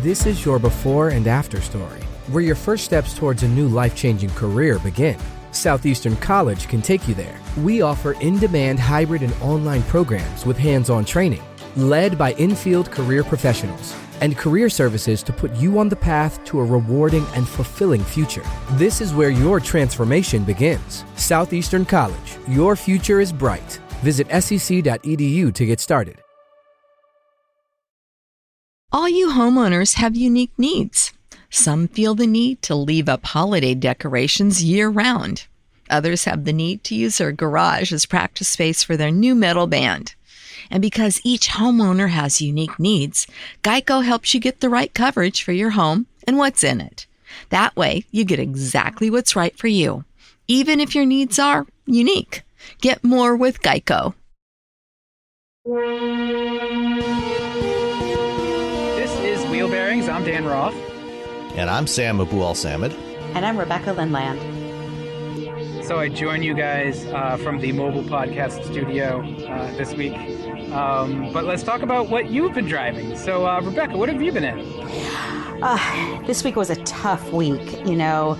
This is your before and after story, where your first steps towards a new life-changing career begin. Southeastern College can take you there. We offer in-demand hybrid and online programs with hands-on training, led by in-field career professionals, and career services to put you on the path to a rewarding and fulfilling future. This is where your transformation begins. Southeastern College, your future is bright. Visit sec.edu to get started. All you homeowners have unique needs. Some feel the need to leave up holiday decorations year-round. Others have the need to use their garage as practice space for their new metal band. And because each homeowner has unique needs, Geico helps you get the right coverage for your home and what's in it. That way, you get exactly what's right for you, even if your needs are unique. Get more with Geico. This is Wheelbearings. I'm Dan Roth. And I'm Sam Abu-Al-Samad. And I'm Rebecca Lindland. So I join you guys from the mobile podcast studio this week. But let's talk about what you've been driving. So, Rebecca, what have you been in? This week was a tough week. You know,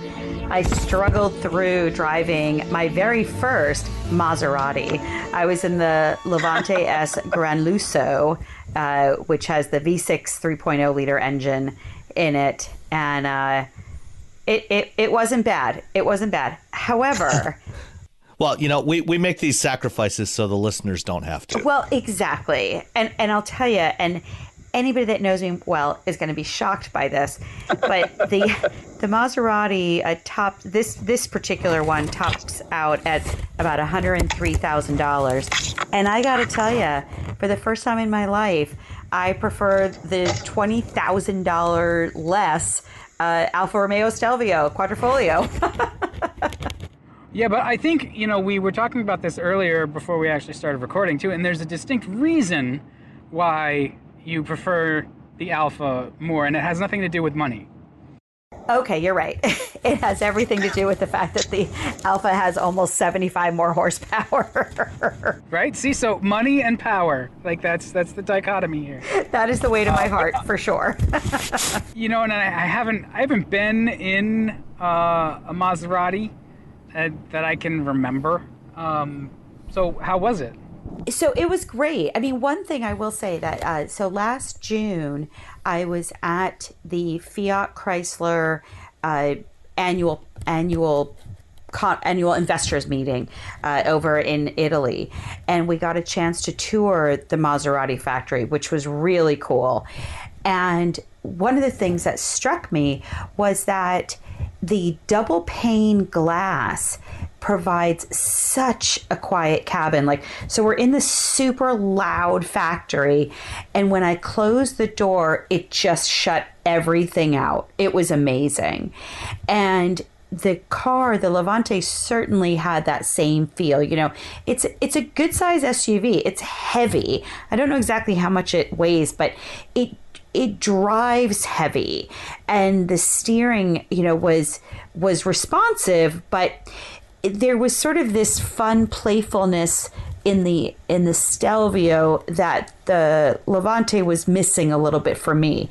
I struggled through driving my very first Maserati. I was in the Levante S Gran Lusso, which has the V6 3.0 liter engine in it. And it wasn't bad. It wasn't bad. However... Well, you know, we make these sacrifices so the listeners don't have to. Well, exactly. And I'll tell you, and anybody that knows me well is going to be shocked by this, but the Maserati this particular one tops out at about $103,000. And I got to tell you, for the first time in my life, I prefer the $20,000 less Alfa Romeo Stelvio Quadrifoglio. Yeah, but I think, you know, we were talking about this earlier before we actually started recording, too, and there's a distinct reason why you prefer the Alfa more, and it has nothing to do with money. Okay, you're right. It has everything to do with the fact that the Alfa has almost 75 more horsepower. Right? See, so money and power, like that's the dichotomy here. That is the way to my heart, for sure. You know, and I haven't been in a Maserati that I can remember. So how was it? So it was great. I mean, one thing I will say that, so last June, I was at the Fiat Chrysler annual investors meeting over in Italy. And we got a chance to tour the Maserati factory, which was really cool. And one of the things that struck me was that the double pane glass provides such a quiet cabin. Like, so we're in this super loud factory, and when I closed the door, it just shut everything out. It was amazing. And the car, the Levante, certainly had that same feel. You know, it's a good size SUV. It's heavy. I don't know exactly how much it weighs, but it drives heavy, and the steering, you know, was responsive, but there was sort of this fun playfulness in the Stelvio that the Levante was missing a little bit for me.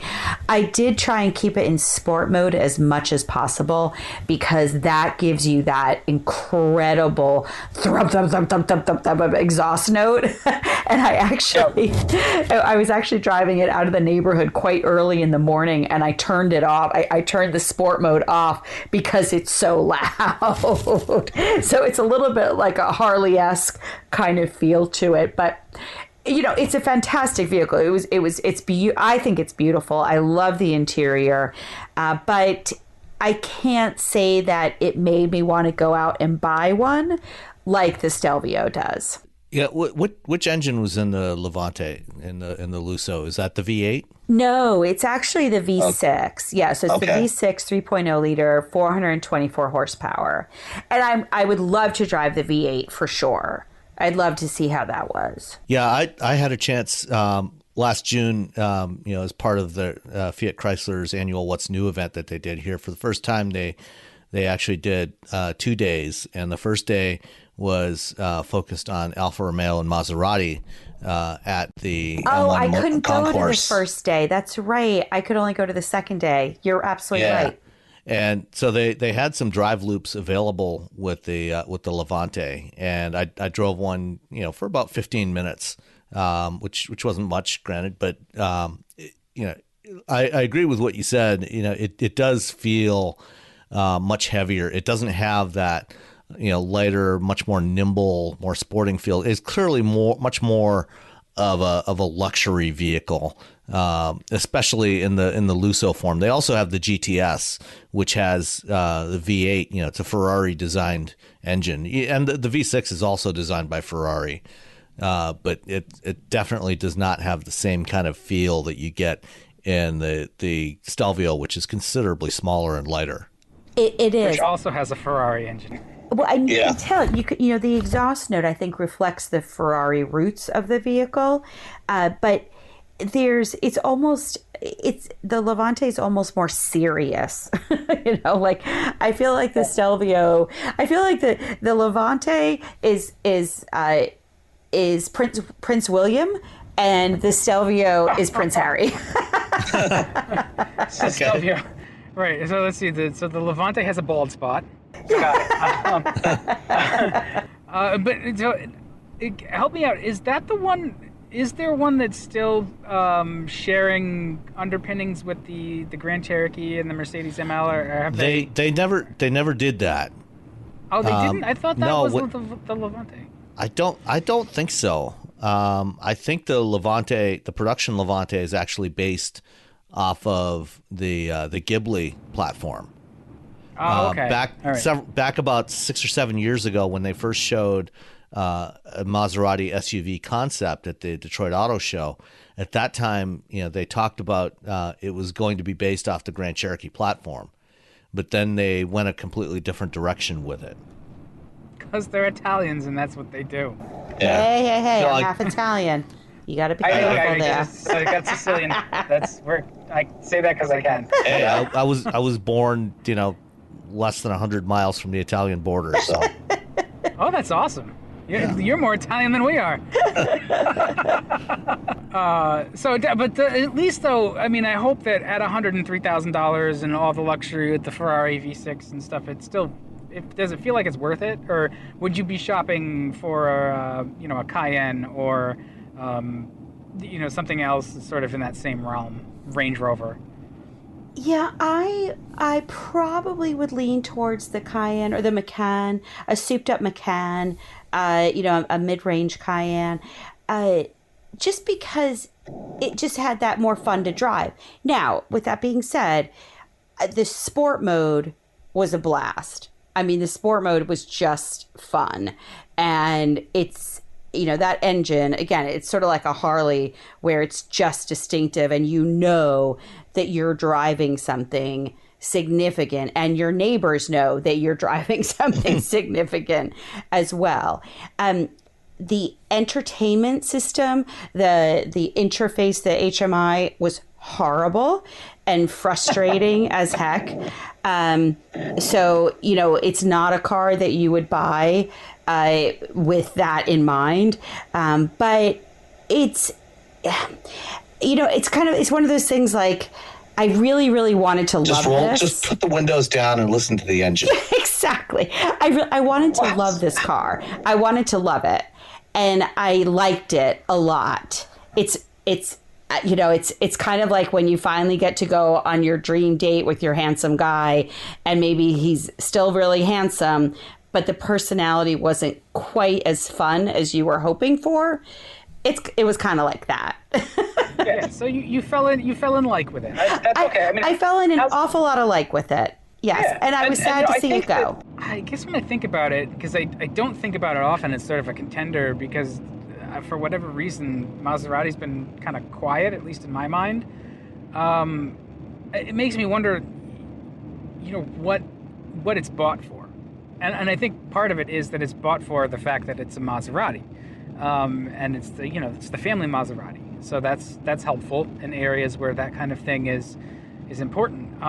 I did try and keep it in sport mode as much as possible, because that gives you that incredible thump, thump, thump, thump, thump, thump, thump exhaust note. And I was actually driving it out of the neighborhood quite early in the morning, and I turned it off. I turned the sport mode off because it's so loud. So it's a little bit like a Harley-esque kind of feel to it, but you know, it's a fantastic vehicle. I think it's beautiful. I love the interior, but I can't say that it made me want to go out and buy one like the Stelvio does. Yeah, which engine was in the Levante in the Lusso? Is that the V8? No, it's actually the V6. Yeah, so it's the V6 3.0 liter, 424 horsepower. And I would love to drive the V8 for sure. I'd love to see how that was. Yeah, I had a chance last June, you know, as part of the Fiat Chrysler's annual What's New event that they did here. For the first time, they actually did 2 days, and the first day was focused on Alfa Romeo and Maserati. at the Oh, M1 I couldn't go to the concourse. first day. That's right. I could only go to the second day. You're absolutely right. And so they had some drive loops available with the Levante, and I drove one, for about 15 minutes, which wasn't much, granted, but I agree with what you said. It does feel much heavier. It doesn't have that lighter, much more nimble, more sporting feel. It's clearly much more of a luxury vehicle, especially in the Lusso form. They also have the GTS, which has the V8. It's a Ferrari designed engine, and the V6 is also designed by Ferrari, but it definitely does not have the same kind of feel that you get in the Stelvio, which is considerably smaller and lighter. It is. Which also has a Ferrari engine. Well, and you can tell, the exhaust note, I think, reflects the Ferrari roots of the vehicle. But the Levante is almost more serious. Like I feel like the Stelvio, I feel like the Levante is Prince William, and the Stelvio is Prince Harry. Stelvio. Right. So let's see. The Levante has a bald spot. Got it. But so, help me out. Is that the one? Is there one that's still sharing underpinnings with the Grand Cherokee and the Mercedes ML? Or have they never did that. Oh, they didn't. I thought that was the Levante. I don't think so. I think the Levante, the production Levante, is actually based off of the Ghibli platform. Oh, okay. Back about 6 or 7 years ago, when they first showed a Maserati SUV concept at the Detroit Auto Show, at that time, they talked about it was going to be based off the Grand Cherokee platform, but then they went a completely different direction with it. Because they're Italians, and that's what they do. Yeah. Hey! I'm half Italian. You got to be careful there. I got Sicilian. That's where I say that because I can. Hey, I was born, less than 100 miles from the Italian border. So. Oh, that's awesome. You're more Italian than we are. At least though, I mean, I hope that at $103,000 and all the luxury with the Ferrari V6 and stuff, does it feel like it's worth it, or would you be shopping for a Cayenne or something else sort of in that same realm, Range Rover? Yeah, I probably would lean towards the Cayenne or the Macan, a souped-up Macan, a mid-range Cayenne, just because it just had that more fun to drive. Now, with that being said, the sport mode was a blast. I mean, the sport mode was just fun, and it's that engine, again, it's sort of like a Harley where it's just distinctive, and that you're driving something significant, and your neighbors know that you're driving something significant as well. The entertainment system, the interface, the HMI was horrible and frustrating as heck. So, it's not a car that you would buy with that in mind. But it's one of those things like, I really, really wanted to love this. Just put the windows down and listen to the engine. Exactly. I wanted to love this car. I wanted to love it. And I liked it a lot. It's kind of like when you finally get to go on your dream date with your handsome guy, and maybe he's still really handsome, but the personality wasn't quite as fun as you were hoping for. It was kind of like that. Yeah, so you fell in like with it. That's okay. I fell in an awful lot of like with it. Yes, yeah. And I was sad to see it go. I guess when I think about it, because I don't think about it often, it's sort of a contender because for whatever reason, Maserati's been kind of quiet, at least in my mind. It makes me wonder, what it's bought for. And I think part of it is that it's bought for the fact that it's a Maserati. And it's the family Maserati. So that's helpful in areas where that kind of thing is important.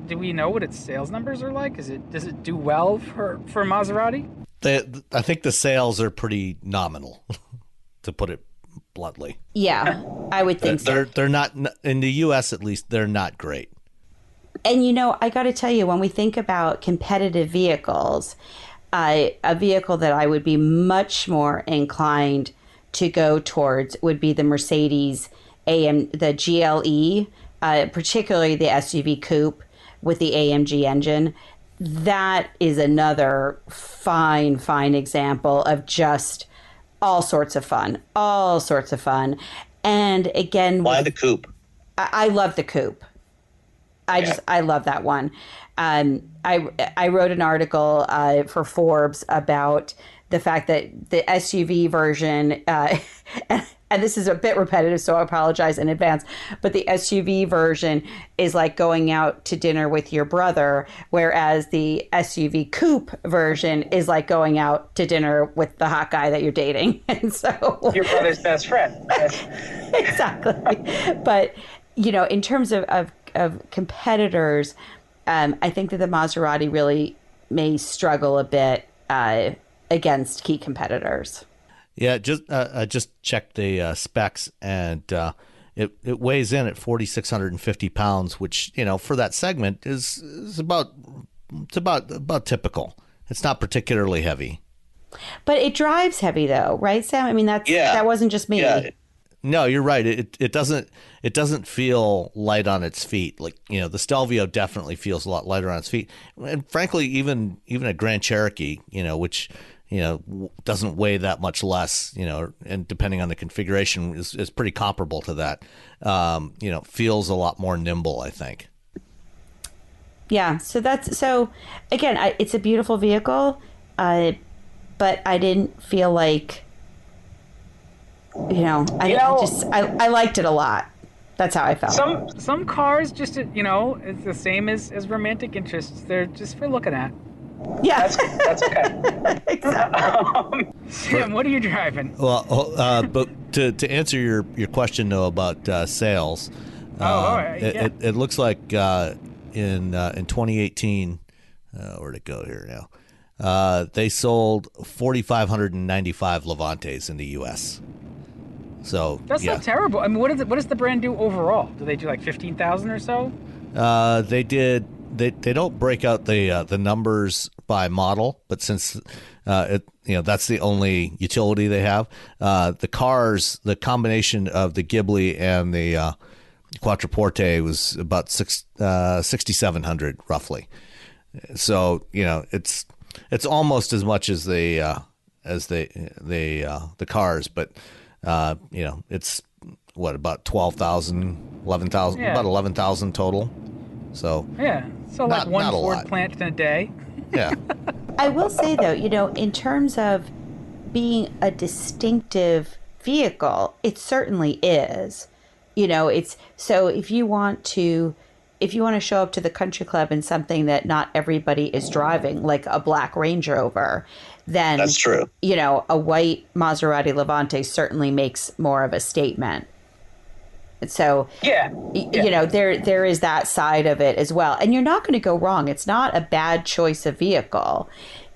Do we know what its sales numbers are like? Does it do well for Maserati? I think the sales are pretty nominal. to put it bluntly. Yeah, I would think so. They're not, in the U.S. at least, they're not great. And I got to tell you, when we think about competitive vehicles, a vehicle that I would be much more inclined to go towards would be the Mercedes the GLE, particularly the SUV coupe with the AMG engine. That is another fine example of just all sorts of fun. And again, Why the coupe? I love the coupe. I love that one. I wrote an article for Forbes about the fact that the SUV version, and this is a bit repetitive, so I apologize in advance, but the SUV version is like going out to dinner with your brother, whereas the SUV coupe version is like going out to dinner with the hot guy that you're dating. And so Your brother's best friend. exactly. But, in terms of competitors, I think that the Maserati really may struggle a bit against key competitors. Yeah, I just checked the specs, and it weighs in at 4,650 pounds, which for that segment is about typical. It's not particularly heavy, but it drives heavy, though, right, Sam? I mean, that wasn't just me. Yeah. No, you're right. It doesn't feel light on its feet. Like the Stelvio definitely feels a lot lighter on its feet, and frankly, even a Grand Cherokee, which doesn't weigh that much less, and depending on the configuration is pretty comparable to that. Feels a lot more nimble, I think. Yeah. So again, it's a beautiful vehicle, but I didn't feel like. I liked it a lot. That's how I felt. Some cars just it's the same as romantic interests. They're just for looking at. Yeah, that's okay. Exactly. Sam, what are you driving? Well, but to answer your question though about sales, all right. It looks like in 2018, where'd it go here now? They sold 4,595 Levantes in the U.S. So that's not terrible. I mean, what does the brand do overall? Do they do like 15,000 or so? They did. They don't break out the numbers by model, but since that's the only utility they have. The cars, the combination of the Ghibli and the Quattroporte was about 6,700 roughly. So it's almost as much as the cars, but it's what, about 12,000, 11,000, about 11,000 total. So yeah, so like one Ford plant in a day. Yeah. I will say though, in terms of being a distinctive vehicle, it certainly is. It's so if you want to show up to the country club in something that not everybody is driving, like a black Range Rover, then that's true. A white Maserati Levante certainly makes more of a statement. So there is that side of it as well, and you're not going to go wrong. It's not a bad choice of vehicle.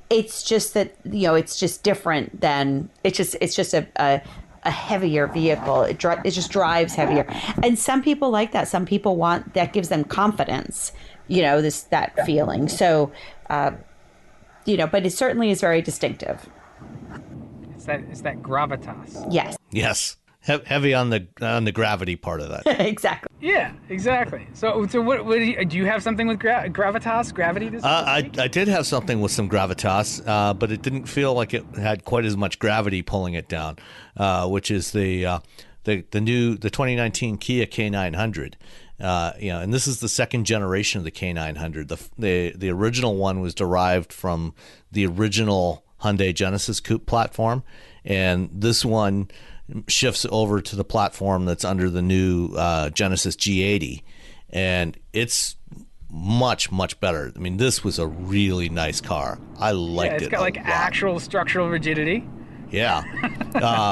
It's just that it's just different than it's just a heavier vehicle. It just drives heavier, and some people like that. Some people want that, gives them confidence. That feeling. So, but it certainly is very distinctive. It's that gravitas. Yes. Yes. Heavy on the gravity part of that. Exactly. Yeah, exactly. So what do you have something with gravitas, gravity? I did have something with some gravitas, but it didn't feel like it had quite as much gravity pulling it down, which is the 2019 Kia K900. And this is the second generation of the K900. The original one was derived from the original Hyundai Genesis Coupe platform, and this one shifts over to the platform that's under the new Genesis G80, and it's much better. I mean, this was a really nice car. I liked it. It's got like actual structural rigidity. Yeah.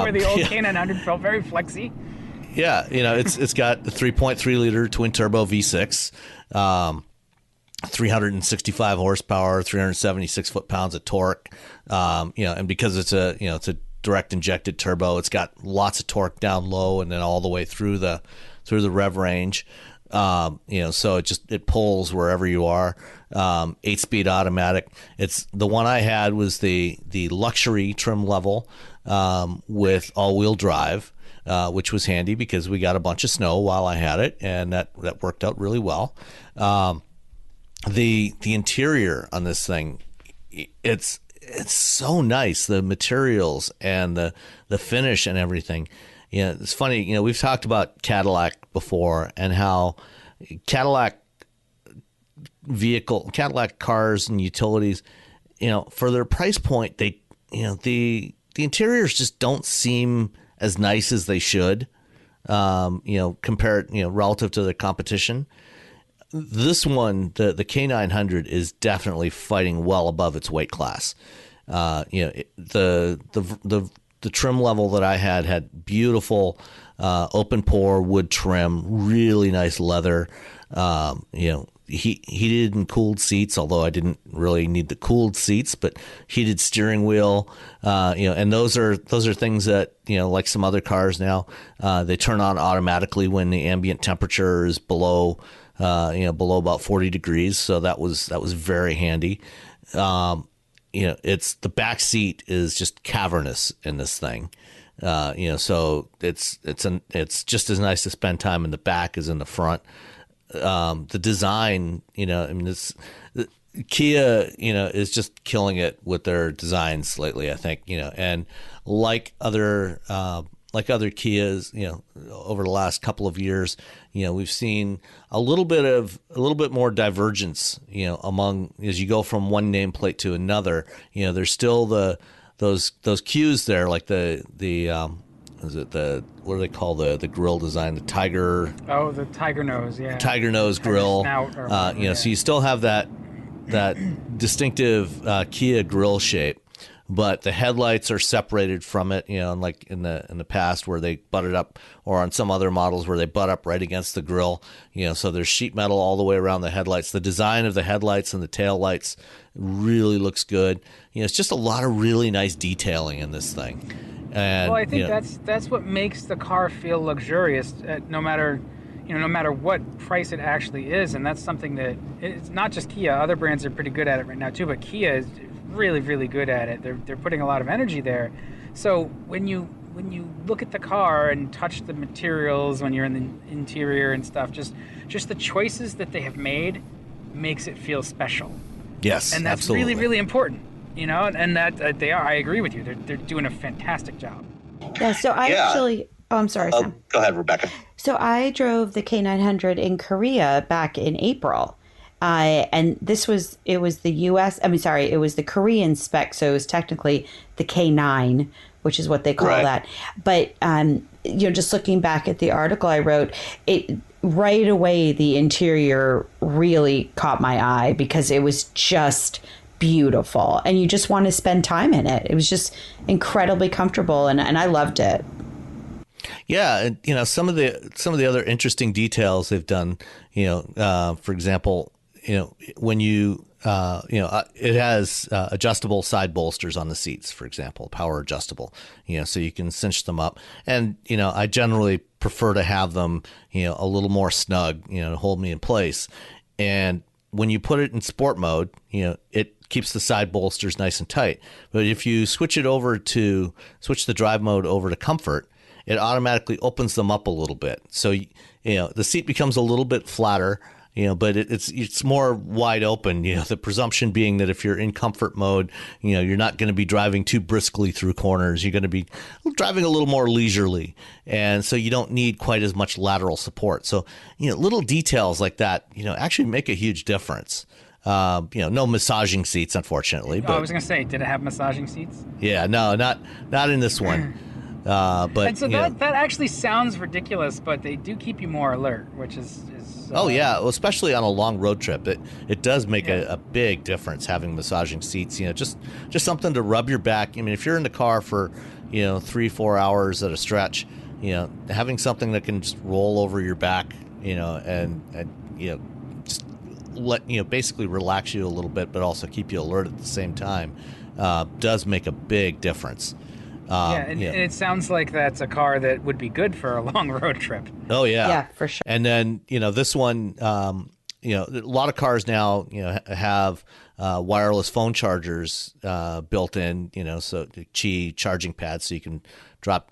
Where the old K900 felt very flexy. Yeah, it's got the 3.3 liter twin turbo V6, 365 horsepower, 376 foot-pounds of torque. And because it's a direct injected turbo. It's got lots of torque down low and then all the way through the rev range. So it pulls wherever you are. 8-speed automatic. It's the one I had was the luxury trim level with all-wheel drive, which was handy because we got a bunch of snow while I had it, and that worked out really well. The interior on this thing, it's so nice. The materials and the finish and everything. It's funny. We've talked about Cadillac before and how Cadillac cars and utilities, for their price point, they, the interiors just don't seem as nice as they should, compared, relative to the competition. This one, the K900 is definitely fighting well above its weight class. The trim level that I had beautiful open pore wood trim, really nice leather, heated and cooled seats, although I didn't really need the cooled seats, but heated steering wheel, and those are things that, like some other cars now, they turn on automatically when the ambient temperature is below about 40 degrees. So that was very handy. It's the back seat is just cavernous in this thing. So it's just as nice to spend time in the back as in the front. The design, Kia, is just killing it with their designs lately, I think, and like other Kias, over the last couple of years, we've seen a little bit more divergence, among, as you go from one nameplate to another. There's still those cues there, like what do they call the grill design? The tiger. Oh, the tiger nose, yeah. Tiger nose grill. Snout or whatever, yeah. So you still have that distinctive Kia grill shape, but the headlights are separated from it. Like in the past where they butted up, or on some other models where they butt up right against the grill. So there's sheet metal all the way around the headlights. The design of the headlights and the tail lights really looks good. It's just a lot of really nice detailing in this thing. And, well, I think that's what makes the car feel luxurious, no matter what price it actually is. And that's something that, it's not just Kia. Other brands are pretty good at it right now too, but Kia is really, really good at it. They're putting a lot of energy there. So when you look at the car and touch the materials, when you're in the interior and stuff, just the choices that they have made makes it feel special. Yes, and that's absolutely. really, really important. And that they are. I agree with you. They're doing a fantastic job. Yeah. So actually. Oh, I'm sorry, Sam. Go ahead, Rebecca. So I drove the K900 in Korea back in April. And it was the U.S. it was the Korean spec. So it was technically the K9, which is what they call that. But, just looking back at the article I wrote, it right away, the interior really caught my eye because it was just beautiful. And you just want to spend time in it. It was just incredibly comfortable. And I loved it. Yeah, and some of the other interesting details they've done, for example, when it has adjustable side bolsters on the seats, for example, power adjustable, so you can cinch them up. And I generally prefer to have them, a little more snug, to hold me in place. And when you put it in sport mode, it keeps the side bolsters nice and tight. But if you switch the drive mode over to comfort, it automatically opens them up a little bit. So, the seat becomes a little bit flatter, but it's more wide open, the presumption being that if you're in comfort mode, you're not going to be driving too briskly through corners. You're going to be driving a little more leisurely. And so you don't need quite as much lateral support. So, little details like that, actually make a huge difference. No massaging seats, unfortunately. But, I was going to say, did it have massaging seats? Yeah, no, not in this one. But and so that actually sounds ridiculous, but they do keep you more alert, which is oh yeah, well, especially on a long road trip, it does make a big difference having massaging seats. Just something to rub your back. I mean, if you're in the car for 3-4 hours at a stretch, having something that can just roll over your back, and just let basically relax you a little bit, but also keep you alert at the same time, does make a big difference. Yeah, and it sounds like that's a car that would be good for a long road trip. Oh yeah, Yeah, for sure. And then this one, a lot of cars now have wireless phone chargers built in. So the Qi charging pads, so you can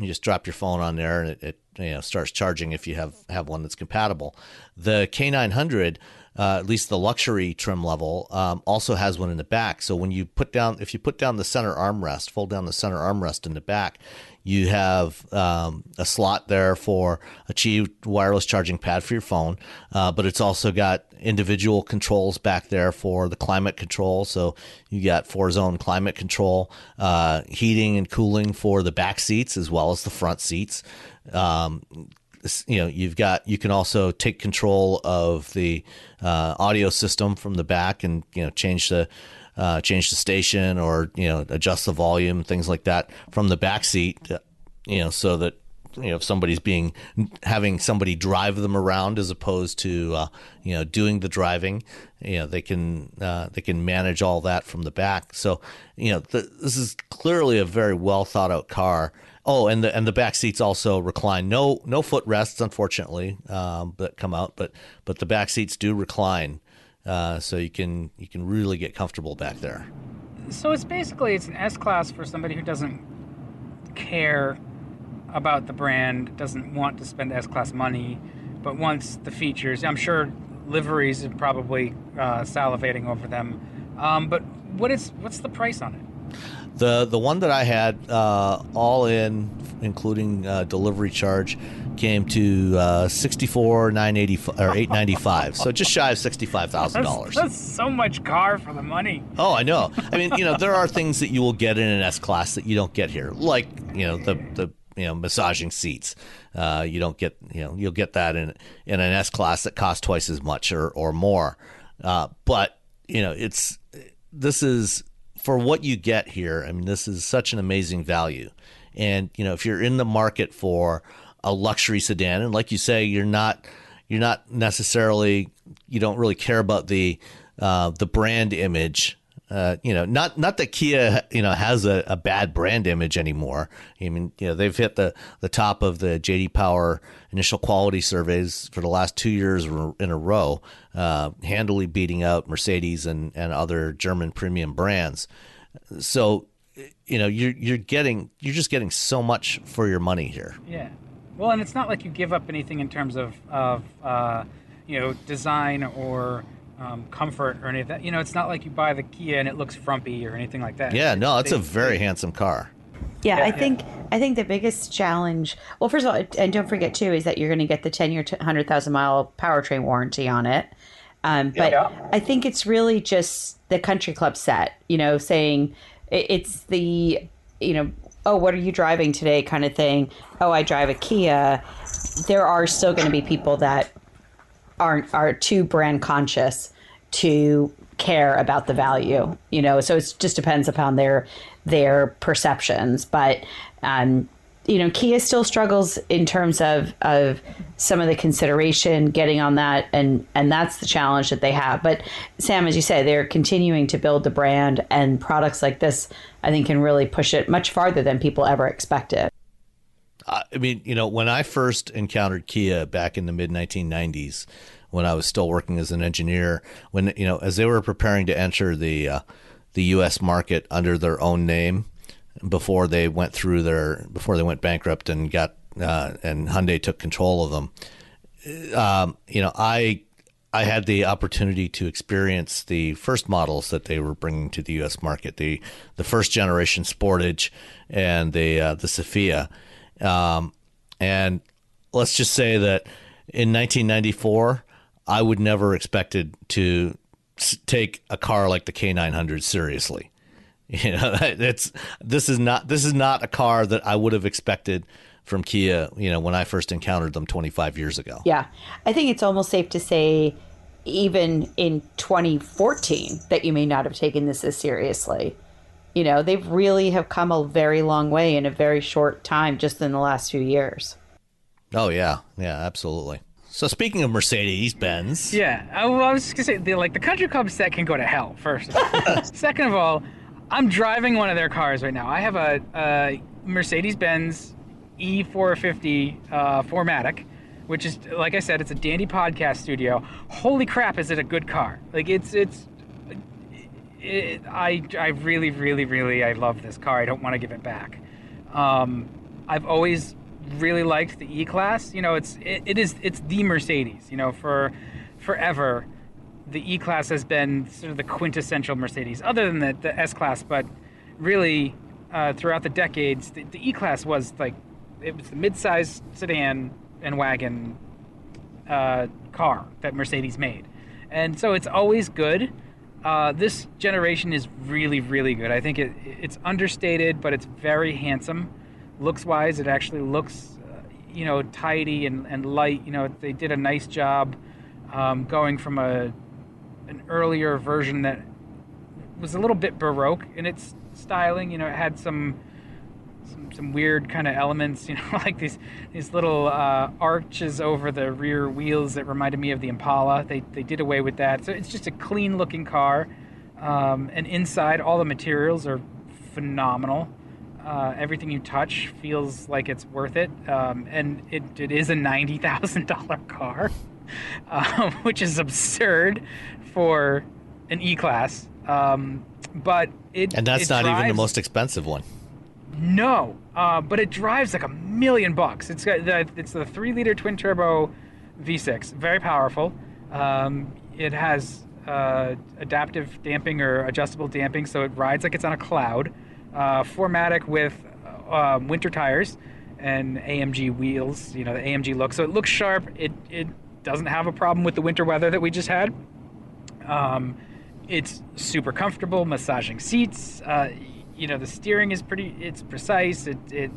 just drop your phone on there and it starts charging if you have one that's compatible. The K900. At least the luxury trim level, also has one in the back. So when if you put down the center armrest, fold down the center armrest in the back, you have a slot there for a Qi wireless charging pad for your phone. But it's also got individual controls back there for the climate control. So you got 4-zone climate control, heating and cooling for the back seats as well as the front seats. You can also take control of the audio system from the back and change the station or adjust the volume, things like that from the back seat. So that if somebody's having somebody drive them around as opposed to doing the driving, they can manage all that from the back. So this is clearly a very well thought out car. Oh, and the back seats also recline. No footrests, unfortunately, that come out, but the back seats do recline, so you can really get comfortable back there. So it's an S-Class for somebody who doesn't care about the brand, doesn't want to spend S-Class money, but wants the features. I'm sure liveries are probably salivating over them. But what's the price on it? The one that I had, all in, including delivery charge, came to $64,985 or $895. So just shy of $65,000. That's so much car for the money. Oh, I know. I mean, there are things that you will get in an S-Class that you don't get here, like the massaging seats. You don't get you'll get that in an S-Class that costs twice as much or more. But this is. For what you get here, I mean, this is such an amazing value. And, if you're in the market for a luxury sedan, and like you say, you're not necessarily, you don't really care about the brand image. Not that Kia, has a bad brand image anymore. I mean, they've hit the top of the JD Power initial quality surveys for the last 2 years in a row, handily beating out Mercedes and other German premium brands. So, you're just getting so much for your money here. Yeah. Well, and it's not like you give up anything in terms of design or comfort or any of that. It's not like you buy the Kia and it looks frumpy or anything like that. Yeah, no, it's a very handsome car. Yeah, I think the biggest challenge, well, first of all, and don't forget too, is that you're going to get the 10-year, 100,000-mile powertrain warranty on it. I think it's really just the country club set, saying it's the, oh, what are you driving today kind of thing. Oh, I drive a Kia. There are still going to be people that are too brand conscious to care about the value, so it just depends upon their perceptions. But Kia still struggles in terms of some of the consideration getting on that, and that's the challenge that they have. But Sam, as you say, they're continuing to build the brand, and products like this, I think, can really push it much farther than people ever expected. I mean, when I first encountered Kia back in the mid 1990s, when I was still working as an engineer, when as they were preparing to enter the U.S. market under their own name, before they went bankrupt and got and Hyundai took control of them, I had the opportunity to experience the first models that they were bringing to the U.S. market, the first generation Sportage and the Sophia. And let's just say that in 1994, I would never expected to take a car like the K900 seriously. This is not a car that I would have expected from Kia, when I first encountered them 25 years ago. Yeah. I think it's almost safe to say, even in 2014, that you may not have taken this as seriously. They really have come a very long way in a very short time, just in the last few years. Oh, yeah. Yeah, absolutely. So speaking of Mercedes-Benz. Yeah, I was just going to say, the country club set can go to hell, first of all. Second of all, I'm driving one of their cars right now. I have a Mercedes-Benz E450 4MATIC, which is, like I said, it's a dandy podcast studio. Holy crap, is it a good car? Like I really, really, really, I love this car. I don't want to give it back. I've always really liked the E-Class. You know, it's the Mercedes. You know, for forever, the E-Class has been sort of the quintessential Mercedes, other than the S-Class. But really, throughout the decades, the E-Class was like, it was the mid-size sedan and wagon car that Mercedes made, and so it's always good. This generation is really, really good. I think it's understated, but it's very handsome. Looks-wise, it actually looks, tidy and light. You know, they did a nice job going from an earlier version that was a little bit Baroque in its styling. You know, it had some weird kind of elements, like these little arches over the rear wheels that reminded me of the Impala. They did away with that. So it's just a clean looking car. And inside, all the materials are phenomenal. Everything you touch feels like it's worth it. And it is a $90,000 car, which is absurd for an E-Class. But and that's not even the most expensive one. No, but it drives like $1 million. It's the 3-liter twin turbo V6, very powerful. It has adaptive damping or adjustable damping, so it rides like it's on a cloud. 4MATIC with winter tires and AMG wheels. You know, the AMG look, so it looks sharp. It doesn't have a problem with the winter weather that we just had. It's super comfortable, massaging seats. The steering is it's precise, it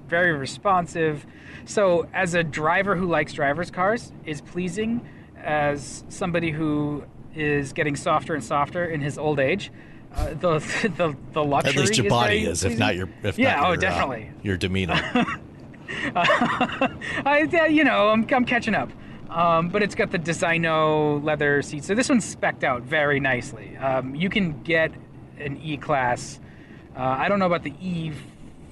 very responsive. So as a driver who likes driver's cars, is pleasing. As somebody who is getting softer and softer in his old age, the luxury. At least your is body very is, pleasing. if not your Definitely. Your demeanor. I'm catching up. But it's got the Designo leather seats. So this one's spec'd out very nicely. You can get an E-Class. I don't know about the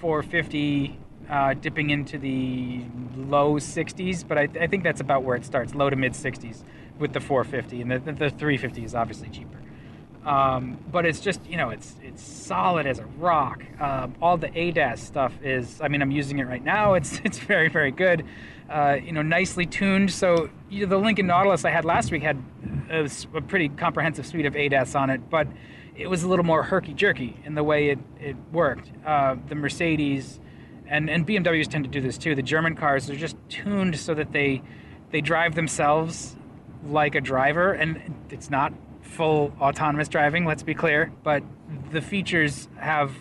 E450 dipping into the low 60s, but I think that's about where it starts, low to mid 60s with the 450, and the 350 is obviously cheaper. But it's just, it's solid as a rock. All the ADAS stuff is, I'm using it right now. It's very, very good. Nicely tuned. So the Lincoln Nautilus I had last week had a pretty comprehensive suite of ADAS on it, but it was a little more herky-jerky in the way it worked. The Mercedes and BMWs tend to do this too. The German cars are just tuned so that they drive themselves like a driver, and it's not full autonomous driving, let's be clear, but the features have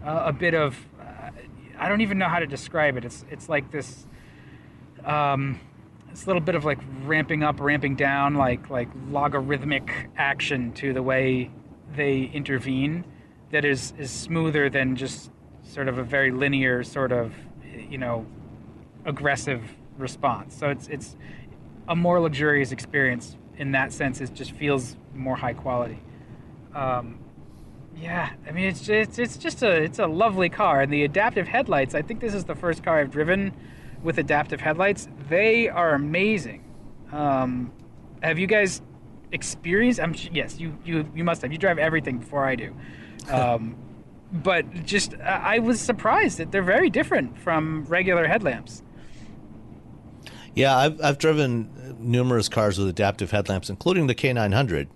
a bit of, I don't even know how to describe it. It's like this little bit of like ramping up, ramping down, like logarithmic action to the way they intervene that is smoother than just sort of a very linear sort of, aggressive response. So it's a more luxurious experience in that sense. It just feels more high quality. It's a lovely car. And the adaptive headlights, I think this is the first car I've driven with adaptive headlights. They are amazing. Have you guys experienced? Yes, you must have. You drive everything before I do. But just I was surprised that they're very different from regular headlamps. Yeah, I've driven numerous cars with adaptive headlamps, including the K900,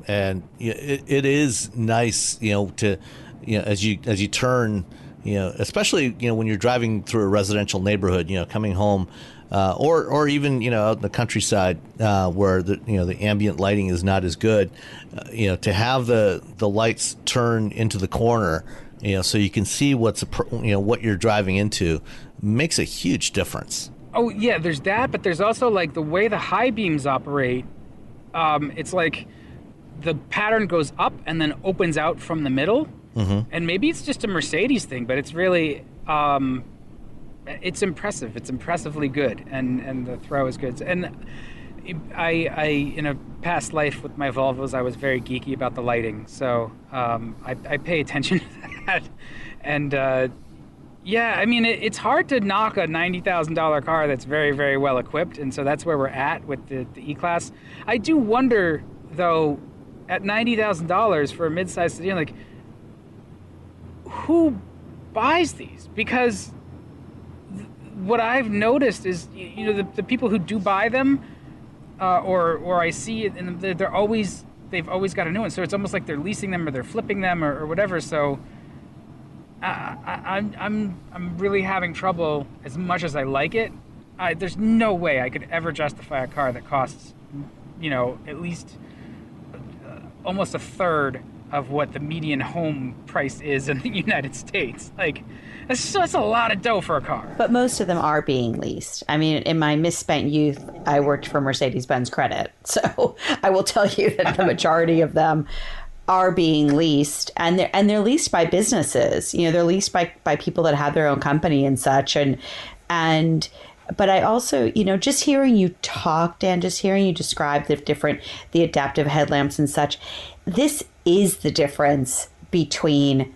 and it is nice, as you turn, especially when you're driving through a residential neighborhood, coming home, or even out in the countryside where the ambient lighting is not as good, to have the lights turn into the corner, so you can see what you're driving into, makes a huge difference. Oh, yeah, there's that, but there's also, like, the way the high beams operate, it's like the pattern goes up and then opens out from the middle. Mm-hmm. And maybe it's just a Mercedes thing, but it's really, it's impressive. It's impressively good, and the throw is good. And I in a past life with my Volvos, I was very geeky about the lighting, so I pay attention to that. And Yeah, I mean, it's hard to knock a $90,000 car that's very, very well equipped, and so that's where we're at with the E-Class. I do wonder, though, at $90,000 for a mid-sized sedan, like, who buys these? Because what I've noticed is, the people who do buy them, or I see it, and they've always got a new one. So it's almost like they're leasing them or they're flipping them or whatever. So I'm really having trouble. As much as I like it, there's no way I could ever justify a car that costs, at least almost a third of what the median home price is in the United States. Like, that's a lot of dough for a car. But most of them are being leased. I mean, in my misspent youth, I worked for Mercedes-Benz Credit. So I will tell you that the majority of them are being leased, and they're leased by businesses. They're leased by people that have their own company and such. But I also, just hearing you talk, Dan, just hearing you describe the adaptive headlamps and such, this is the difference between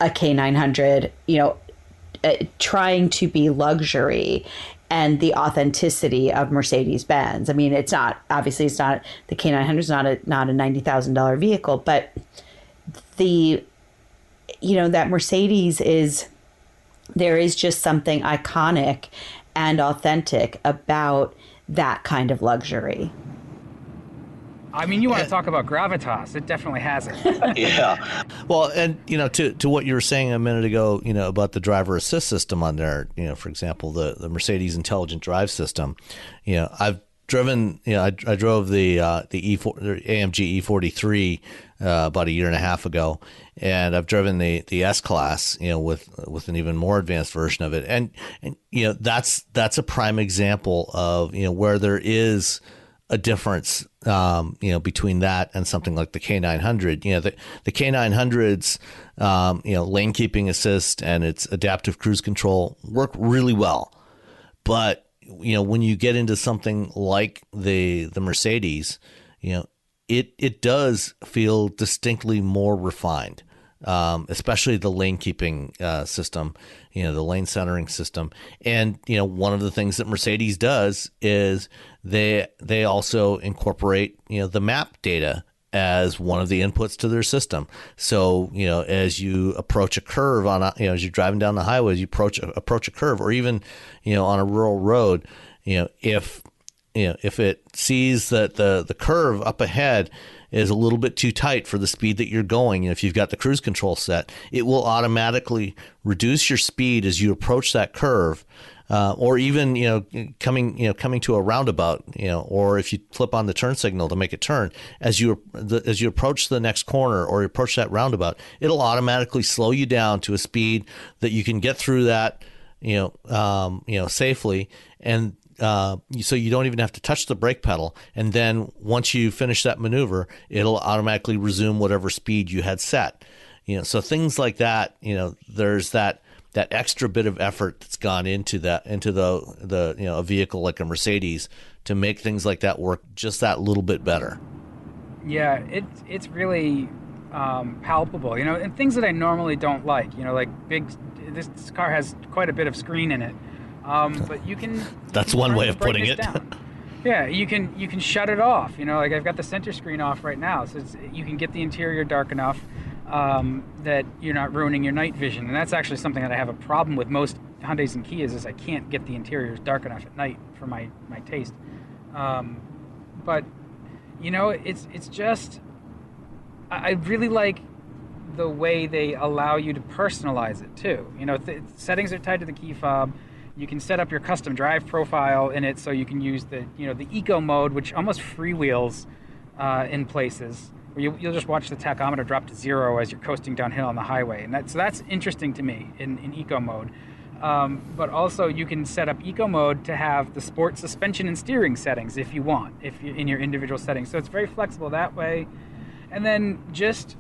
a K900, trying to be luxury and the authenticity of Mercedes-Benz. I mean, the K900 is not a $90,000 vehicle, but that Mercedes there is just something iconic and authentic about that kind of luxury. I mean, you want to talk about gravitas? It definitely has it. Yeah. Well, and to what you were saying a minute ago, about the driver assist system on there, for example, the Mercedes Intelligent Drive System. I've driven, I drove the AMG E43 about a year and a half ago, and I've driven the S Class, with an even more advanced version of it, and that's a prime example of where there is a difference, between that and something like the K900. The K900's, lane keeping assist and its adaptive cruise control work really well. But, when you get into something like the Mercedes, it does feel distinctly more refined. Especially the lane keeping system, the lane centering system. And, one of the things that Mercedes does is they also incorporate, the map data as one of the inputs to their system. So, as you approach a curve as you're driving down the highway, as you approach a curve, or even, on a rural road, if it sees that the curve up ahead is a little bit too tight for the speed that you're going, if you've got the cruise control set, it will automatically reduce your speed as you approach that curve, or even coming to a roundabout, or if you flip on the turn signal to make it turn, as you approach the next corner or approach that roundabout, it'll automatically slow you down to a speed that you can get through that safely, and so you don't even have to touch the brake pedal. And then once you finish that maneuver, it'll automatically resume whatever speed you had set. So things like that, there's that extra bit of effort that's gone into the a vehicle like a Mercedes to make things like that work just that little bit better. Yeah, it's really palpable, and things that I normally don't like, this car has quite a bit of screen in it. But you can. That's one way of putting it. Yeah, you can shut it off. I've got the center screen off right now, so you can get the interior dark enough that you're not ruining your night vision. And that's actually something that I have a problem with most Hyundais and Kias, is I can't get the interiors dark enough at night for my taste. But it's just, I really like the way they allow you to personalize it too. Settings are tied to the key fob. You can set up your custom drive profile in it, so you can use the eco mode, which almost freewheels in places where you'll just watch the tachometer drop to 0 as you're coasting downhill on the highway, and that's interesting to me in eco mode. But also you can set up eco mode to have the sport suspension and steering settings if you want, in your individual settings. So it's very flexible that way, and then just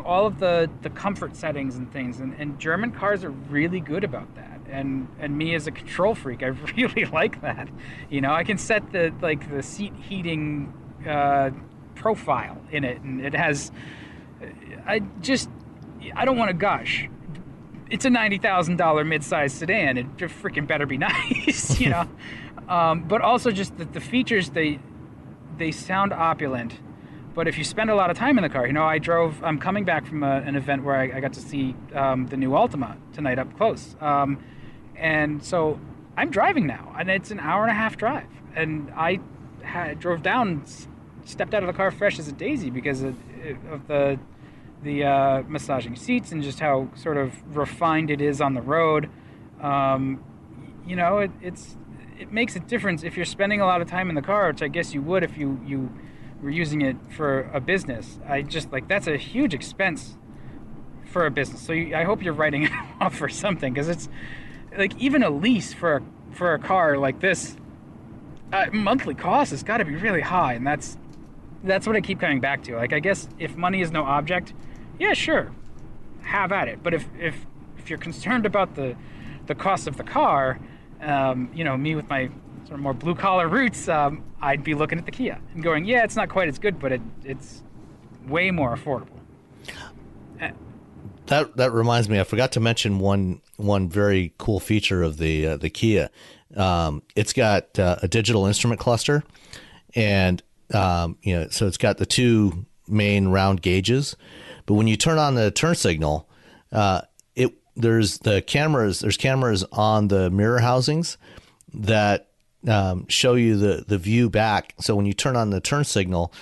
all of the comfort settings and things, and German cars are really good about that. And me as a control freak, I really like that. I can set the seat heating profile in it, and it has. I don't want to gush. it's a $90,000 mid-sized sedan. It freaking better be nice, you know. But also just the features, they sound opulent. But if you spend a lot of time in the car, you know, I'm coming back from an event where I got to see the new Altima tonight up close. And so I'm driving now, and it's an hour and a half drive. And I drove down, stepped out of the car fresh as a daisy because of the massaging seats and just how sort of refined it is on the road. You know, it makes a difference if you're spending a lot of time in the car, which I guess you would if you were using it for a business. I just that's a huge expense for a business. So I hope you're writing it off for something, because it's like even a lease for a car like this, monthly cost has got to be really high, and that's what I keep coming back to. Like, I guess if money is no object, yeah, sure, have at it. But if you're concerned about the cost of the car, you know, me with my sort of more blue collar roots, I'd be looking at the Kia and going, yeah, it's not quite as good, but it's way more affordable. That reminds me, I forgot to mention one very cool feature of the Kia. It's got a digital instrument cluster, and you know, so it's got the two main round gauges. But when you turn on the turn signal, there's cameras on the mirror housings that show you the view back. So when you turn on the turn signal,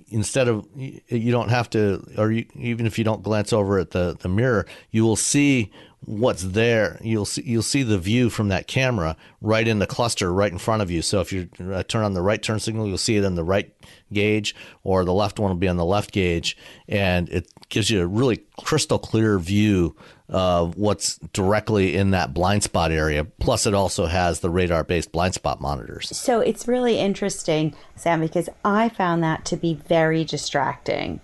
instead of, you don't have to, even if you don't glance over at the mirror, you will see what's there. You'll see the view from that camera right in the cluster right in front of you. So if you turn on the right turn signal, you'll see it in the right gauge, or the left one will be on the left gauge, and it gives you a really crystal clear view of what's directly in that blind spot area. Plus, it also has the radar-based blind spot monitors. So it's really interesting, Sam, because I found that to be very distracting,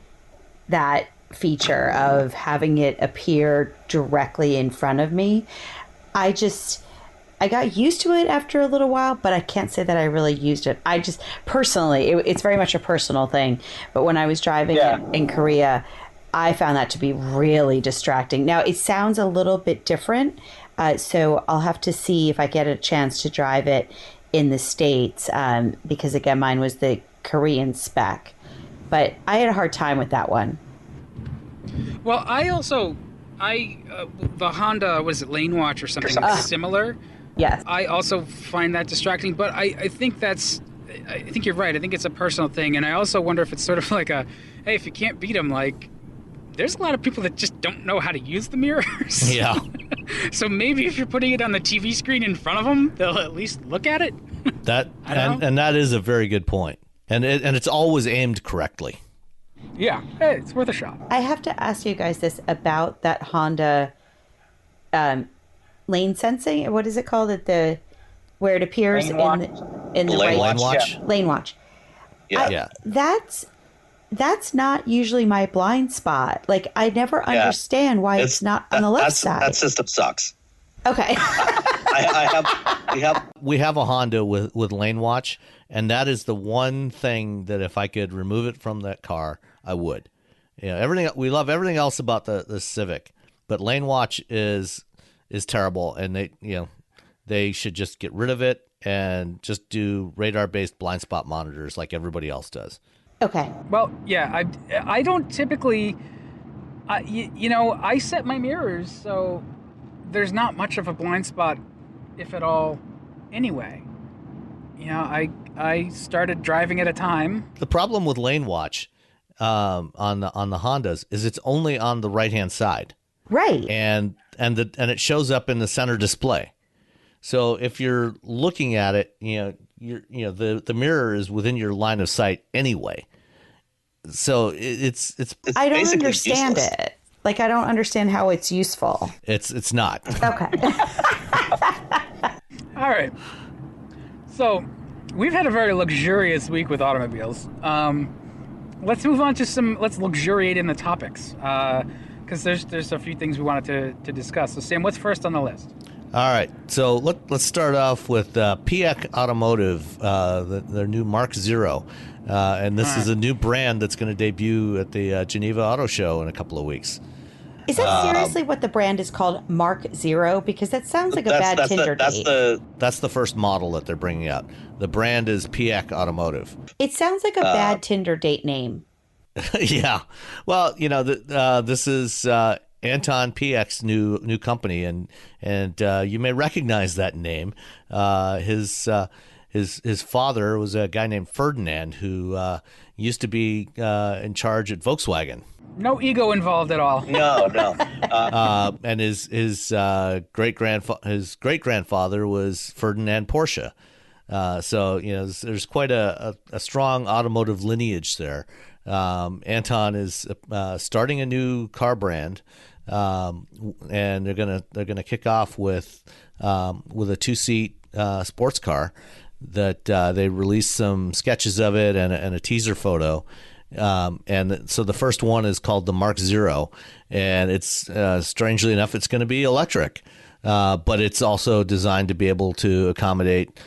that feature of having it appear directly in front of me. I got used to it after a little while, but I can't say that I really used it. I just personally, it's very much a personal thing. But when I was driving in Korea, I found that to be really distracting. Now, it sounds a little bit different, so I'll have to see if I get a chance to drive it in the States, because, again, mine was the Korean spec. But I had a hard time with that one. Well, the Honda, was it Lane Watch or something similar? Yes. I also find that distracting, but I think you're right. I think it's a personal thing, and I also wonder if it's sort of like hey, if you can't beat them, like, there's a lot of people that just don't know how to use the mirrors. Yeah. So maybe if you're putting it on the TV screen in front of them, they'll at least look at it. And that is a very good point. And it's always aimed correctly. Yeah, hey, it's worth a shot. I have to ask you guys this about that Honda lane sensing. What is it called? Where it appears in the Lane right watch. Lane watch. Yeah. That's not usually my blind spot. Like, I never understand why it's not on the left side. That system sucks. Okay. We have a Honda with lane watch, and that is the one thing that if I could remove it from that car, I would. You know, we love everything else about the Civic, but lane watch is terrible, and they should just get rid of it and just do radar-based blind spot monitors like everybody else does. Okay. Well, yeah, I don't typically, I set my mirrors so there's not much of a blind spot, if at all, anyway. You know, I started driving at a time. The problem with lane watch on the Hondas is it's only on the right-hand side. Right. And it shows up in the center display. So if you're looking at it, the mirror is within your line of sight anyway. So it's I don't understand useless. it. Like, I don't understand how it's useful. It's not. Okay. All right. So we've had a very luxurious week with automobiles. Let's move on to let's luxuriate in the topics, because there's a few things we wanted to discuss. So Sam, what's first on the list? All right, so let's start off with PX Automotive, their new Mark Zero, and this is a new brand that's going to debut at the Geneva Auto Show in a couple of weeks. Is that seriously what the brand is called, Mark Zero? Because that sounds like a bad Tinder date. That's the first model that they're bringing out. The brand is PX Automotive. It sounds like a bad Tinder date name. Yeah. Well, this is Anton PX new company, and you may recognize that name. His father was a guy named Ferdinand who used to be in charge at Volkswagen. No ego involved at all. No. And his great grandfather was Ferdinand Porsche. So there's quite a strong automotive lineage there. Anton is starting a new car brand, and they're gonna kick off with a 2-seat sports car that they released some sketches of it and a teaser photo. And so the first one is called the Mark Zero, and it's strangely enough, it's going to be electric, but it's also designed to be able to accommodate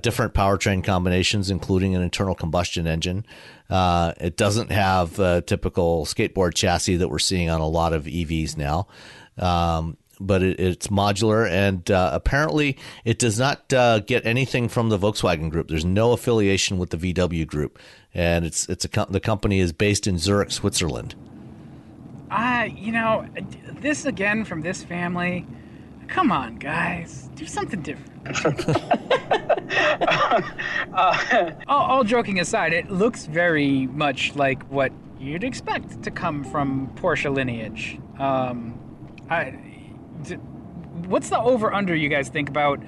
different powertrain combinations, including an internal combustion engine. It doesn't have a typical skateboard chassis that we're seeing on a lot of EVs now. But it's modular, and apparently it does not get anything from the Volkswagen Group. There's no affiliation with the VW Group, and the company is based in Zurich, Switzerland. This again from this family. Come on, guys, do something different. All joking aside, it looks very much like what you'd expect to come from Porsche lineage. What's the over-under you guys think about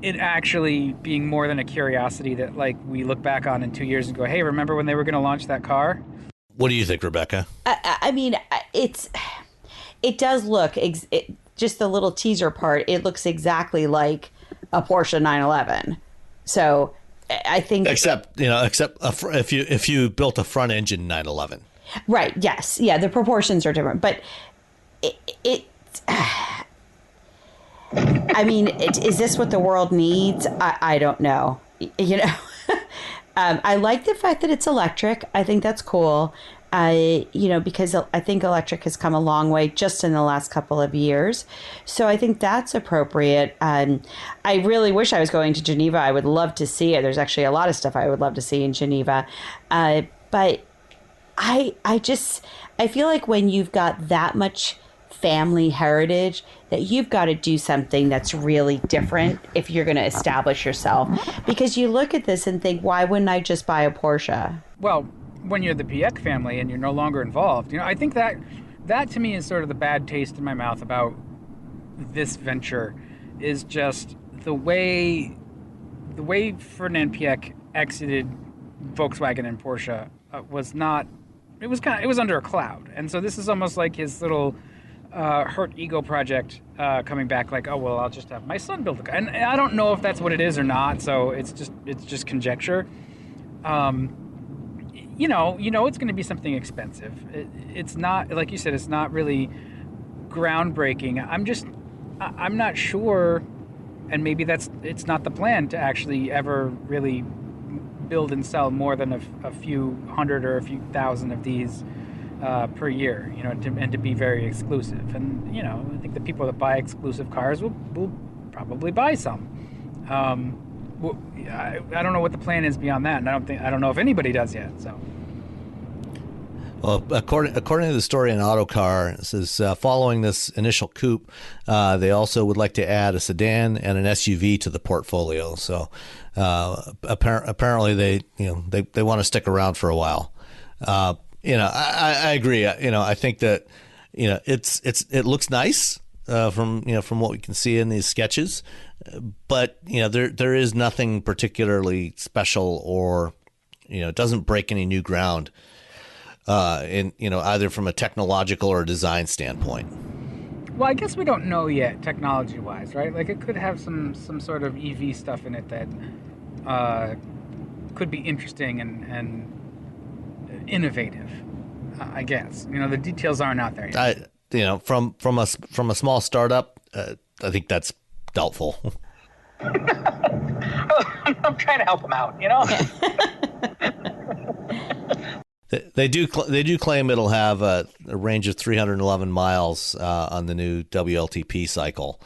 it actually being more than a curiosity that, like, we look back on in 2 years and go, hey, remember when they were going to launch that car? What do you think, Rebecca? I mean, it does look, just the little teaser part, it looks exactly like a Porsche 911. So I think... Except if you built a front-engine 911. Right, yes. Yeah, the proportions are different. But I mean, is this what the world needs? I don't know. I like the fact that it's electric. I think that's cool. Because I think electric has come a long way just in the last couple of years. So I think that's appropriate. I really wish I was going to Geneva. I would love to see it. There's actually a lot of stuff I would love to see in Geneva. But I feel like when you've got that much family heritage, that you've got to do something that's really different if you're going to establish yourself. Because you look at this and think, why wouldn't I just buy a Porsche? Well, when you're the Piech family and you're no longer involved, I think that to me is sort of the bad taste in my mouth about this venture, is just the way Ferdinand Piech exited Volkswagen and Porsche was not. It was under a cloud, and so this is almost like his little hurt ego project coming back. Like, oh well, I'll just have my son build a car, and I don't know if that's what it is or not. So it's just conjecture. It's going to be something expensive. It's not, like you said, it's not really groundbreaking. I'm not sure, and maybe it's not the plan to actually ever really build and sell more than a few hundred or a few thousand of these per year, and to be very exclusive. And, I think the people that buy exclusive cars will probably buy some. I don't know what the plan is beyond that, and I don't know if anybody does yet. So, well, according to the story in Autocar, it says following this initial coupe, they also would like to add a sedan and an SUV to the portfolio. So, apparently they want to stick around for a while. I agree. I think that it looks nice from what we can see in these sketches. But there is nothing particularly special, or it doesn't break any new ground in either from a technological or design standpoint. Well, I guess we don't know yet technology-wise, right? Like, it could have some sort of EV stuff in it that could be interesting and innovative. I guess the details aren't out there yet. From a small startup, I think that's doubtful. I'm trying to help them out, They do claim it'll have a range of 311 miles on the new WLTP cycle,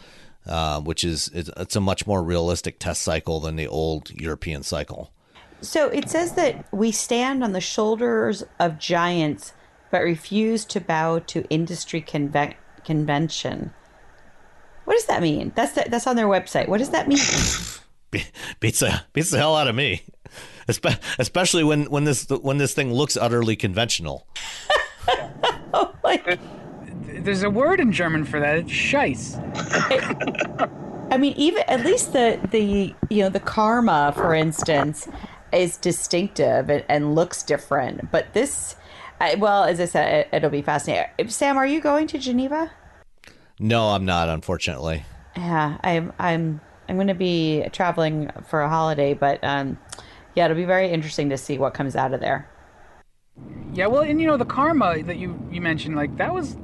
which it's a much more realistic test cycle than the old European cycle. So it says that we stand on the shoulders of giants, but refuse to bow to industry convention. What does that mean? That's on their website. What does that mean? Beats the hell out of me, especially when this thing looks utterly conventional. Oh my! There's a word in German for that. It's Scheiß. I mean, even at least the karma, for instance, is distinctive and looks different. But this, well, as I said, it'll be fascinating. Sam, are you going to Geneva? No, I'm not, unfortunately. Yeah, I'm going to be traveling for a holiday, but yeah, it'll be very interesting to see what comes out of there. Yeah, well, and the karma that you mentioned, like that was,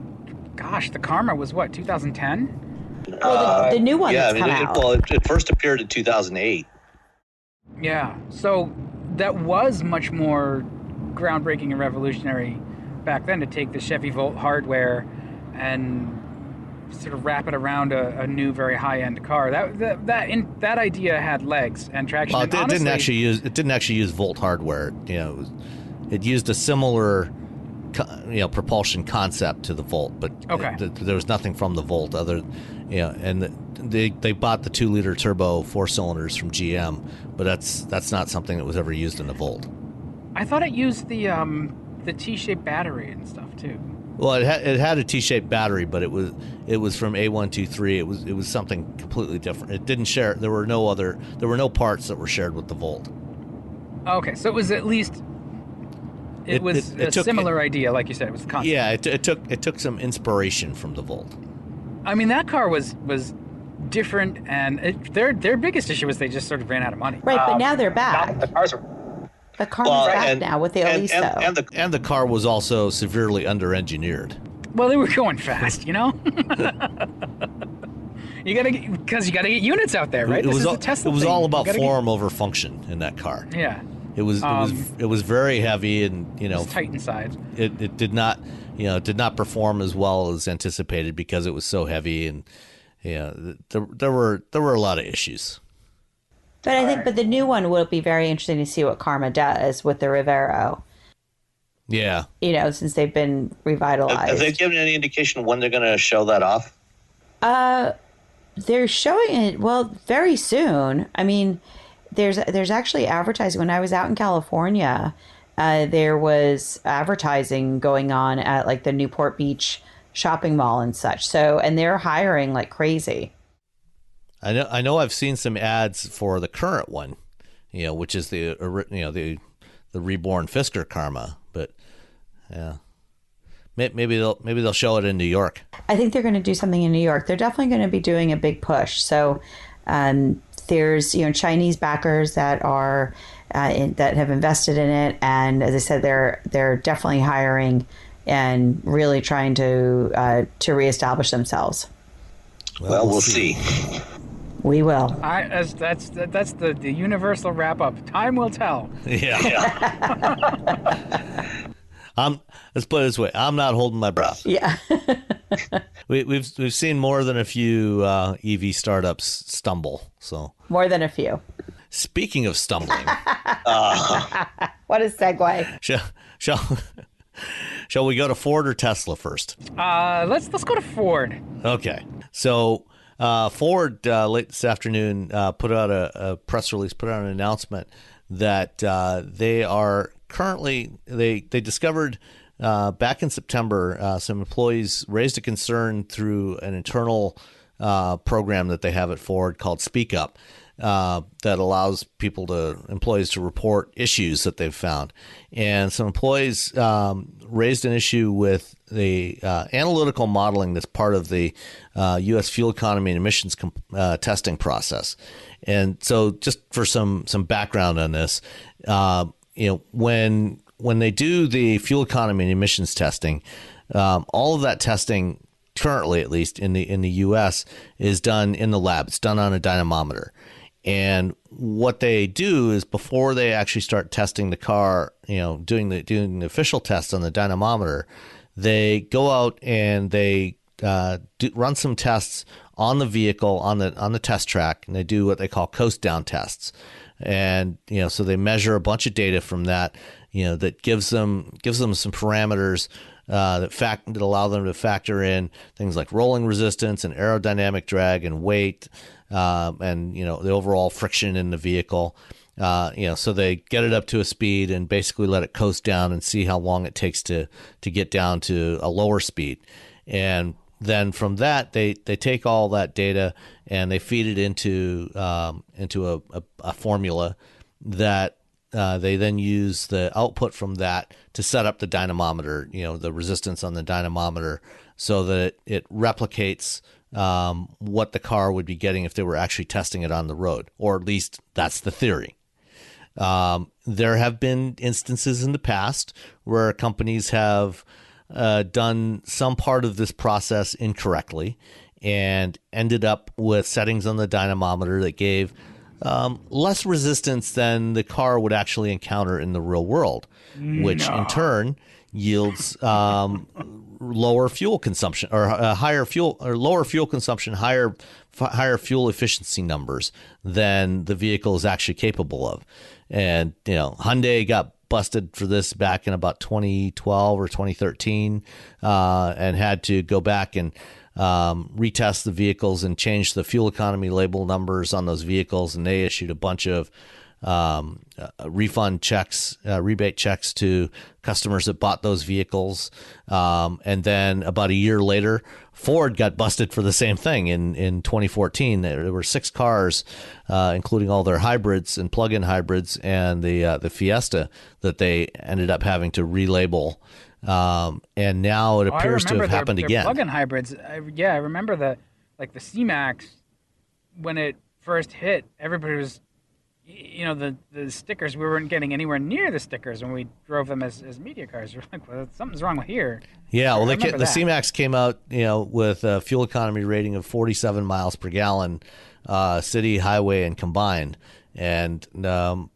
gosh, the karma was what, 2010? Well, the new one that's come out. Well, it first appeared in 2008. Yeah, so that was much more groundbreaking and revolutionary back then to take the Chevy Volt hardware and sort of wrap it around a new, very high-end car. That idea had legs and traction. Well, and it honestly, didn't actually use Volt hardware. It used a similar propulsion concept to the Volt, but okay. There was nothing from the Volt other. And they bought the 2-liter turbo 4-cylinders from GM, but that's not something that was ever used in the Volt. I thought it used the T-shaped battery and stuff too. Well, it had a T-shaped battery, but it was from A123. It was something completely different. It didn't share. There were no parts that were shared with the Volt. Okay, so it was at least it was a similar idea, like you said. It was the concept. Yeah, it took some inspiration from the Volt. I mean, that car was different, and their biggest issue was they just sort of ran out of money. Right, but now they're back. The cars are. The car is back now with the Aliso. And the car was also severely under-engineered. Well, they were going fast, You gotta get units out there, right? It was all about form form over function in that car. Yeah. It was very heavy, and it was tight inside. It did not perform as well as anticipated because it was so heavy, and there were a lot of issues. But I think the new one will be very interesting to see what Karma does with the Rivero. Yeah. Since they've been revitalized. Have they given any indication when they're going to show that off? They're showing it, very soon. I mean, there's actually advertising. When I was out in California, there was advertising going on at like the Newport Beach shopping mall and such. So, and they're hiring like crazy. I know I've seen some ads for the current one, which is the reborn Fisker Karma, but yeah. Maybe they'll show it in New York. I think they're going to do something in New York. They're definitely going to be doing a big push. So there's Chinese backers that are that have invested in it, and as I said, they're definitely hiring and really trying to reestablish themselves. Well, we'll see. We will. That's the universal wrap up. Time will tell. Yeah. Let's put it this way. I'm not holding my breath. Yeah. We've seen more than a few EV startups stumble. So more than a few. Speaking of stumbling, what a segue. Shall we go to Ford or Tesla first? Let's go to Ford. Okay. So Ford late this afternoon put out a press release, put out an announcement that they are currently they discovered back in September some employees raised a concern through an internal program that they have at Ford called Speak Up that allows employees to report issues that they've found. And some employees raised an issue with the analytical modeling that's part of the U.S. fuel economy and emissions testing process. And so just for some background on this, when they do the fuel economy and emissions testing, all of that testing currently, at least in the U.S., is done in the lab. It's done on a dynamometer. And what they do is before they actually start testing the car, doing the official test on the dynamometer, they go out and they run some tests on the vehicle on the test track, and they do what they call coast down tests. And so they measure a bunch of data from that, that gives them some parameters that allow them to factor in things like rolling resistance and aerodynamic drag and weight, and the overall friction in the vehicle. So they get it up to a speed and basically let it coast down and see how long it takes to get down to a lower speed. And then from that, they take all that data and they feed it into a formula that they then use the output from that to set up the dynamometer, the resistance on the dynamometer, so that it replicates what the car would be getting if they were actually testing it on the road, or at least that's the theory. There have been instances in the past where companies have done some part of this process incorrectly and ended up with settings on the dynamometer that gave less resistance than the car would actually encounter in the real world, which in turn yields lower fuel consumption, or lower fuel consumption, higher fuel efficiency numbers than the vehicle is actually capable of. And Hyundai got busted for this back in about 2012 or 2013, and had to go back and retest the vehicles and change the fuel economy label numbers on those vehicles, and they issued a bunch of refund checks, rebate checks to customers that bought those vehicles. And then about a year later, Ford got busted for the same thing in 2014. There were 6 cars, including all their hybrids and plug-in hybrids and the Fiesta, that they ended up having to relabel. And now it appears to have happened again. Plug-in hybrids. I remember the C-Max, when it first hit, everybody was, the stickers, we weren't getting anywhere near the stickers when we drove them as media cars. We're like, well, something's wrong here. Yeah, well, the C-Max came out, with a fuel economy rating of 47 miles per gallon, city, highway, and combined. And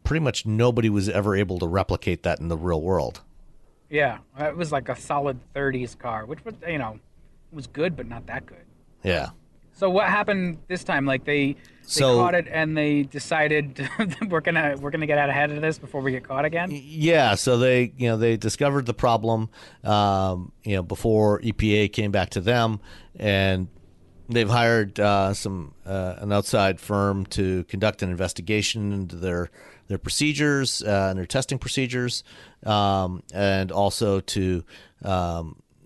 pretty much nobody was ever able to replicate that in the real world. Yeah, it was like a solid 30s car, which was, was good, but not that good. Yeah. So what happened this time? Like they caught it and they decided we're gonna get out ahead of this before we get caught again. Yeah. So they discovered the problem before EPA came back to them, and they've hired an outside firm to conduct an investigation into their procedures and their testing procedures, and also to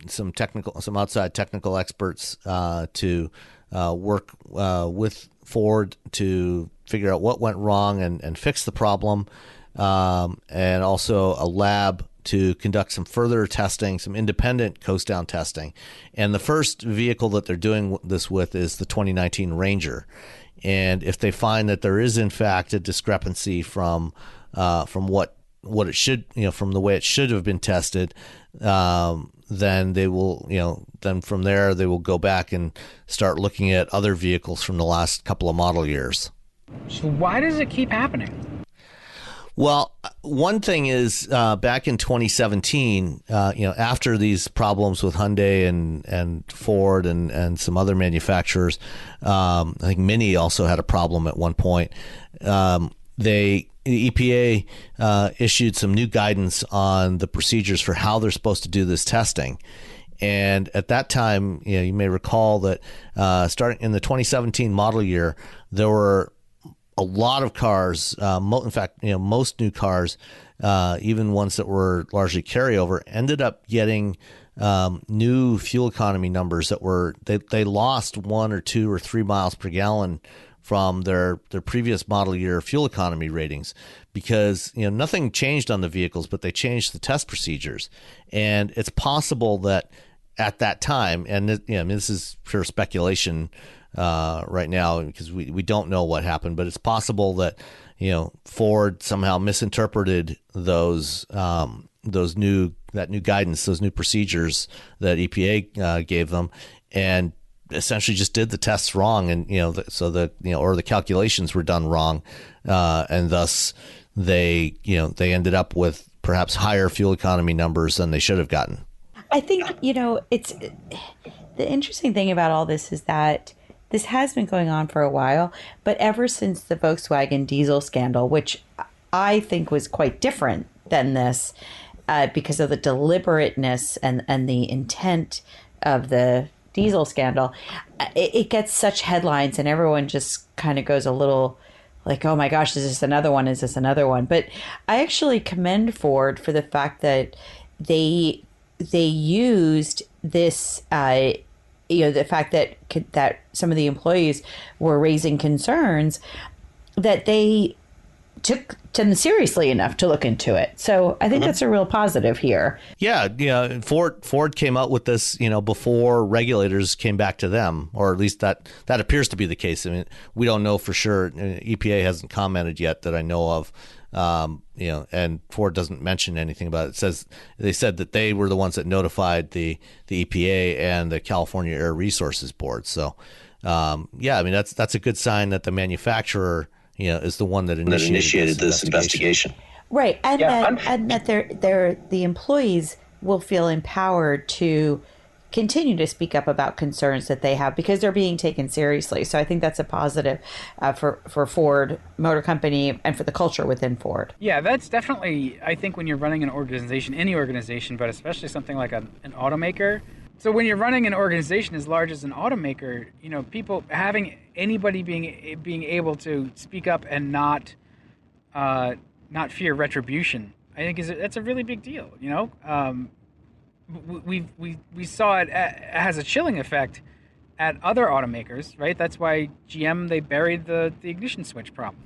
some outside technical experts to work with Ford to figure out what went wrong and fix the problem, and also a lab to conduct some further testing, some independent coast down testing. And the first vehicle that they're doing this with is the 2019 Ranger. And if they find that there is in fact a discrepancy from what it should, from the way it should have been tested, then they will, then from there they will go back and start looking at other vehicles from the last couple of model years. So why does it keep happening? Well, one thing is back in 2017, after these problems with Hyundai and Ford and some other manufacturers, I think Mini also had a problem at one point. The EPA issued some new guidance on the procedures for how they're supposed to do this testing. And at that time, you may recall that starting in the 2017 model year, there were a lot of cars, in fact, most new cars, even ones that were largely carryover, ended up getting new fuel economy numbers that were, they lost 1 or 2 or 3 miles per gallon from their previous model year fuel economy ratings, because nothing changed on the vehicles, but they changed the test procedures. And it's possible that at that time, and this is pure speculation right now because we don't know what happened, but it's possible that Ford somehow misinterpreted those new guidance, those new procedures that EPA gave them, and essentially just did the tests wrong, and so that or the calculations were done wrong, and thus they ended up with perhaps higher fuel economy numbers than they should have gotten. I think, it's the interesting thing about all this is that this has been going on for a while, but ever since the Volkswagen diesel scandal, which I think was quite different than this, because of the deliberateness and the intent of the diesel scandal, it gets such headlines and everyone just kind of goes a little like, oh my gosh, is this another one? Is this another one? But I actually commend Ford for the fact that they used this, the fact that some of the employees were raising concerns, that they took them seriously enough to look into it. So I think that's a real positive here. Yeah. Ford came out with this, before regulators came back to them, or at least that appears to be the case. I mean, we don't know for sure. EPA hasn't commented yet that I know of. And Ford doesn't mention anything about it. They said that they were the ones that notified the EPA and the California Air Resources Board. So, I mean, that's a good sign that the manufacturer, is the one that initiated this investigation. Right. And that the employees will feel empowered to continue to speak up about concerns that they have because they're being taken seriously. So I think that's a positive for Ford Motor Company and for the culture within Ford. Yeah, that's definitely, I think, when you're running an organization, any organization, but especially something like an automaker. So when you're running an organization as large as an automaker, people having anybody being able to speak up and not fear retribution, I think that's a really big deal. We saw it has a chilling effect at other automakers, right? That's why GM, they buried the ignition switch problem.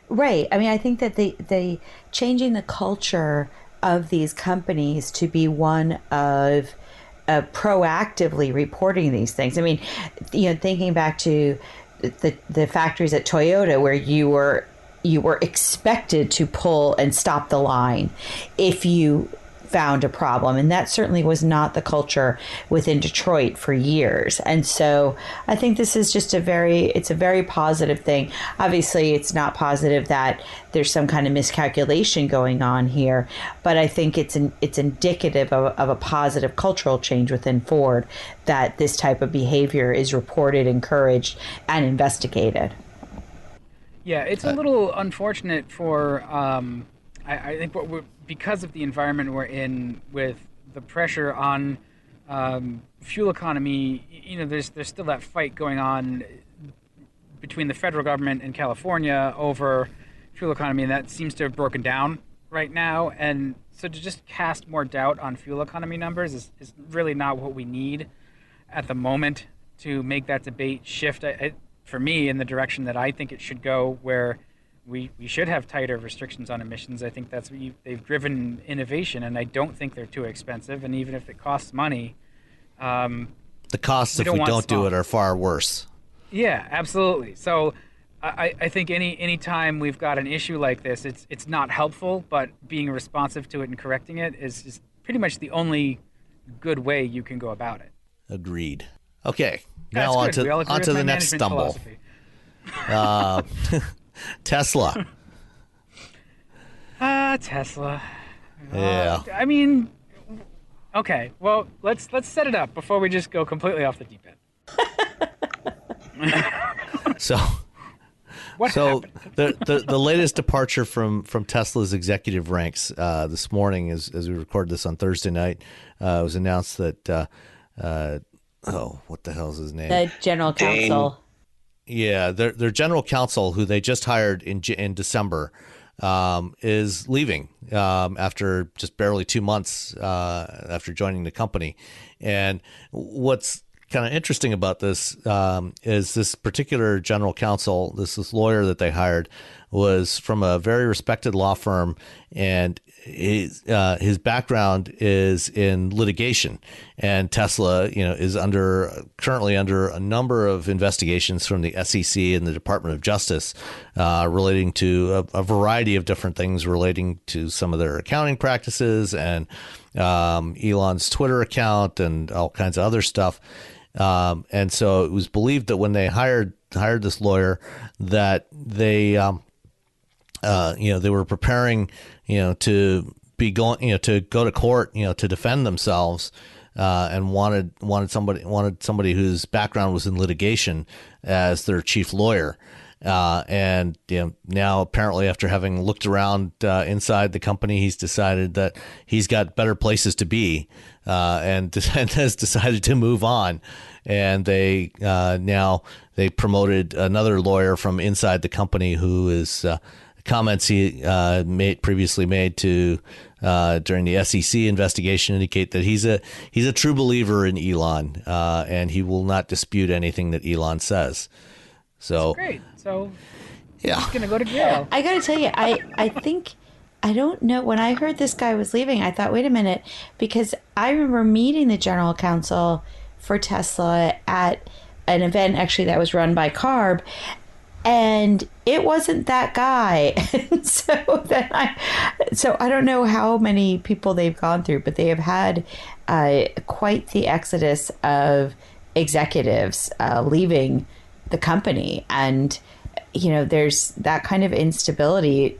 Right. I mean, I think that they changing the culture of these companies to be one of proactively reporting these things. I mean, thinking back to the factories at Toyota where you were expected to pull and stop the line if you found a problem, and that certainly was not the culture within Detroit for years. And so I think this is just a very positive thing. Obviously, it's not positive that there's some kind of miscalculation going on here, but I think it's indicative of a positive cultural change within Ford that this type of behavior is reported, encouraged, and investigated. Yeah, it's a little unfortunate for I think because of the environment we're in with the pressure on fuel economy, there's still that fight going on between the federal government and California over fuel economy, and that seems to have broken down right now. And so to just cast more doubt on fuel economy numbers is really not what we need at the moment to make that debate shift, for me, in the direction that I think it should go, where we should have tighter restrictions on emissions. I think they've driven innovation, and I don't think they're too expensive. And even if it costs money, the costs if we don't do it are far worse. Yeah, absolutely. So I think any time we've got an issue like this, it's not helpful, but being responsive to it and correcting it is pretty much the only good way you can go about it. Agreed. Okay, now on to the next stumble. Tesla. Tesla. Yeah. I mean, okay. Well, let's set it up before we just go completely off the deep end. So the latest departure from Tesla's executive ranks this morning, as we record this on Thursday night, it was announced that what the hell is his name? The general counsel. Yeah, their general counsel, who they just hired in December, is leaving after just barely 2 months after joining the company. And what's kind of interesting about this is this particular general counsel, this lawyer that they hired, was from a very respected law firm, and his background is in litigation. And Tesla, is currently under a number of investigations from the SEC and the Department of Justice relating to a variety of different things relating to some of their accounting practices and Elon's Twitter account and all kinds of other stuff. And so it was believed that when they hired this lawyer, that they they were preparing, to be going, to go to court, to defend themselves, and wanted somebody whose background was in litigation as their chief lawyer. And now apparently, after having looked around inside the company, he's decided that he's got better places to be, and has decided to move on. And they now they promoted another lawyer from inside the company who is comments he previously made to during the SEC investigation indicate that he's a true believer in Elon, and he will not dispute anything that Elon says. So That's great. So yeah, he's gonna go to jail. I got to tell you, I think, I don't know, when I heard this guy was leaving, I thought, wait a minute, because I remember meeting the general counsel for Tesla at an event actually that was run by CARB, and it wasn't that guy. And so I don't know how many people they've gone through, but they have had quite the exodus of executives leaving the company. And there's that kind of instability.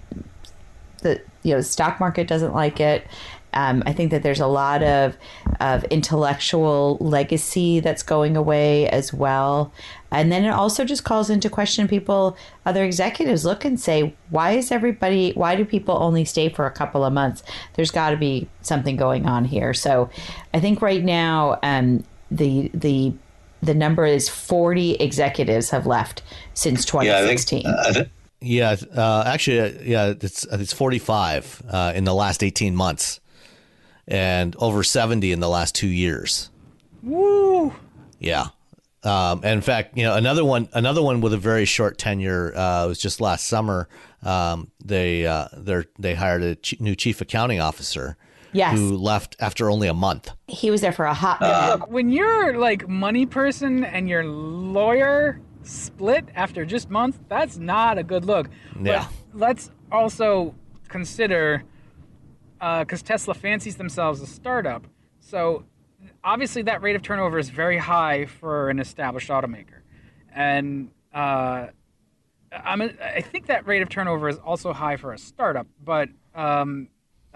The stock market doesn't like it. I think that there's a lot of intellectual legacy that's going away as well. And then it also just calls into question other executives look and say, why do people only stay for a couple of months? There's got to be something going on here. So I think right now the number is 40 executives have left since 2016. It's 45 in the last 18 months, and over 70 in the last 2 years. Woo! Yeah. And in fact, another one with a very short tenure was just last summer. They hired a new chief accounting officer. Yes. Who left after only a month. He was there for a hot minute. Look, when you're like money person and your lawyer split after just months, that's not a good look. Yeah. But let's also consider, because Tesla fancies themselves a startup, so obviously that rate of turnover is very high for an established automaker, and I think that rate of turnover is also high for a startup, but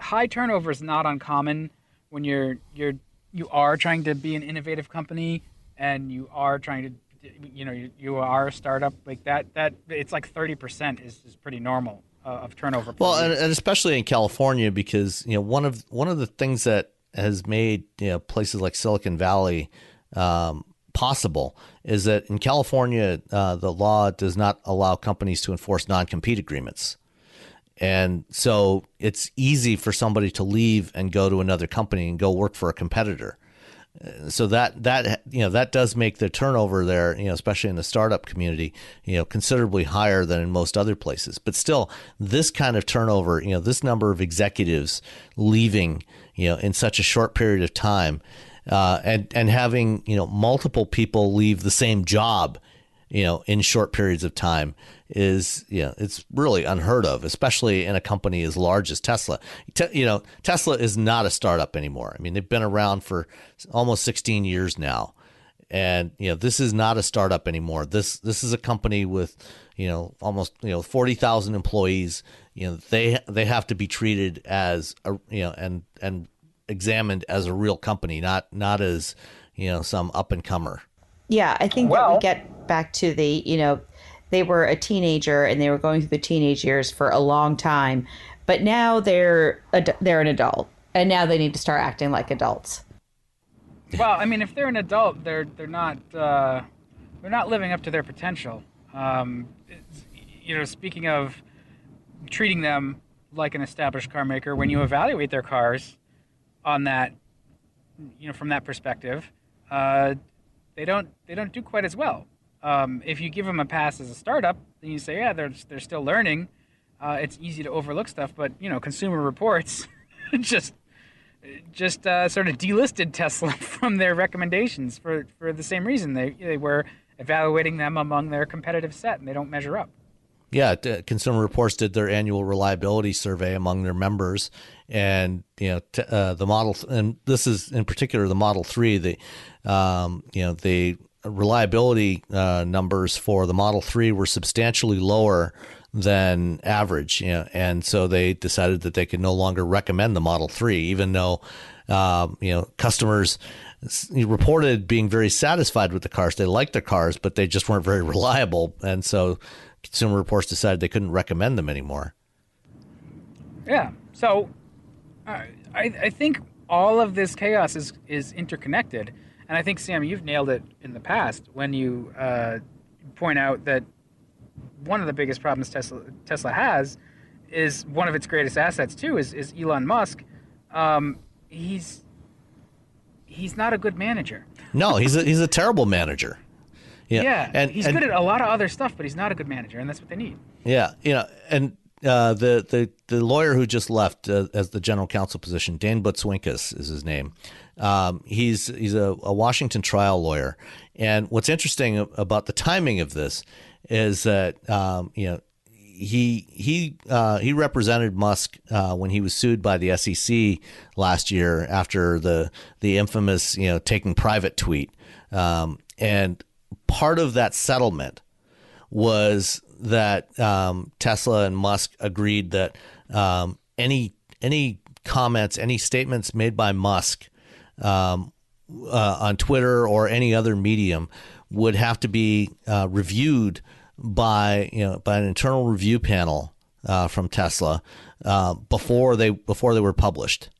high turnover is not uncommon when you are trying to be an innovative company and you are trying to, you are a startup like that it's like 30% is pretty normal of turnover. Well, and especially in California, because one of the things that has made places like Silicon Valley possible is that in California the law does not allow companies to enforce non-compete agreements. And so it's easy for somebody to leave and go to another company and go work for a competitor. So that does make the turnover there, especially in the startup community, considerably higher than in most other places. But still, this kind of turnover, this number of executives leaving, in such a short period of time, and having, multiple people leave the same job, in short periods of time is, it's really unheard of, especially in a company as large as Tesla. Tesla is not a startup anymore. I mean, they've been around for almost 16 years now. And, this is not a startup anymore. This is a company with, almost, 40,000 employees. They have to be treated as and examined as a real company, not as, some up and comer. Yeah, I think that we get back to they were a teenager and they were going through the teenage years for a long time, but now they're an adult and now they need to start acting like adults. Well, I mean, if they're an adult, they're not living up to their potential. Speaking of treating them like an established car maker, when you evaluate their cars on that, from that perspective, they don't do quite as well. If you give them a pass as a startup, then you say, yeah, they're still learning. It's easy to overlook stuff, but Consumer Reports just sort of delisted Tesla from their recommendations for the same reason. They were evaluating them among their competitive set, and they don't measure up. Yeah, Consumer Reports did their annual reliability survey among their members, and the model, and this is in particular the Model 3. The reliability numbers for the Model 3 were substantially lower than average, and so they decided that they could no longer recommend the Model 3, even though customers reported being very satisfied with the cars. They liked the cars, but they just weren't very reliable, and so Consumer Reports decided they couldn't recommend them anymore. Yeah. So I think all of this chaos is interconnected. And I think, Sam, you've nailed it in the past when you point out that one of the biggest problems Tesla has is one of its greatest assets, too, is Elon Musk. He's not a good manager. No, he's a terrible manager. Yeah, and he's good at a lot of other stuff, but he's not a good manager, and that's what they need. Yeah, and the lawyer who just left as the general counsel position, Dan Butzwinkus is his name. He's a Washington trial lawyer, and what's interesting about the timing of this is that he represented Musk when he was sued by the SEC last year after the infamous taking private tweet, and part of that settlement was that Tesla and Musk agreed that any comments, any statements made by Musk on Twitter or any other medium would have to be reviewed by an internal review panel from Tesla before they were published.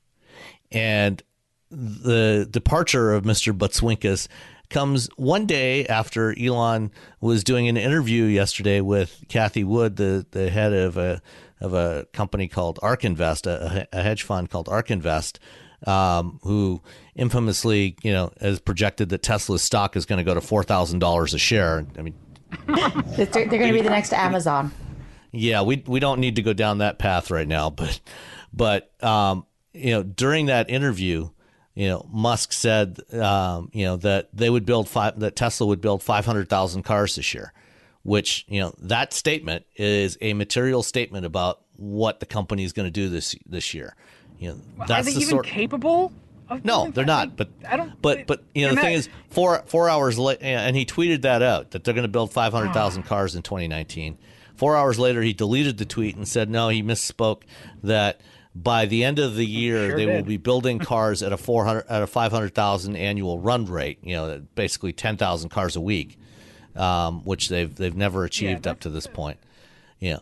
And the departure of Mr. Butzwinkus comes one day after Elon was doing an interview yesterday with Kathy Wood, the head of a company called ARK Invest, a hedge fund called ARK Invest, who infamously has projected that Tesla's stock is going to go to $4,000 a share. I mean, they're going to be the next Amazon. Yeah, we don't need to go down that path right now, but during that interview, Musk said, that that Tesla would build 500,000 cars this year, which, that statement is a material statement about what the company is going to do this year. That's Are they even capable of No, doing they're that? not. But I don't. But the thing is, 4 hours later, and he tweeted that out that they're going to build 500,000 cars in 2019. 4 hours later, he deleted the tweet and said no, he misspoke. That by the end of the year, they will be building cars at a 500,000 annual run rate. Basically 10,000 cars a week, which they've never achieved up to this point. That's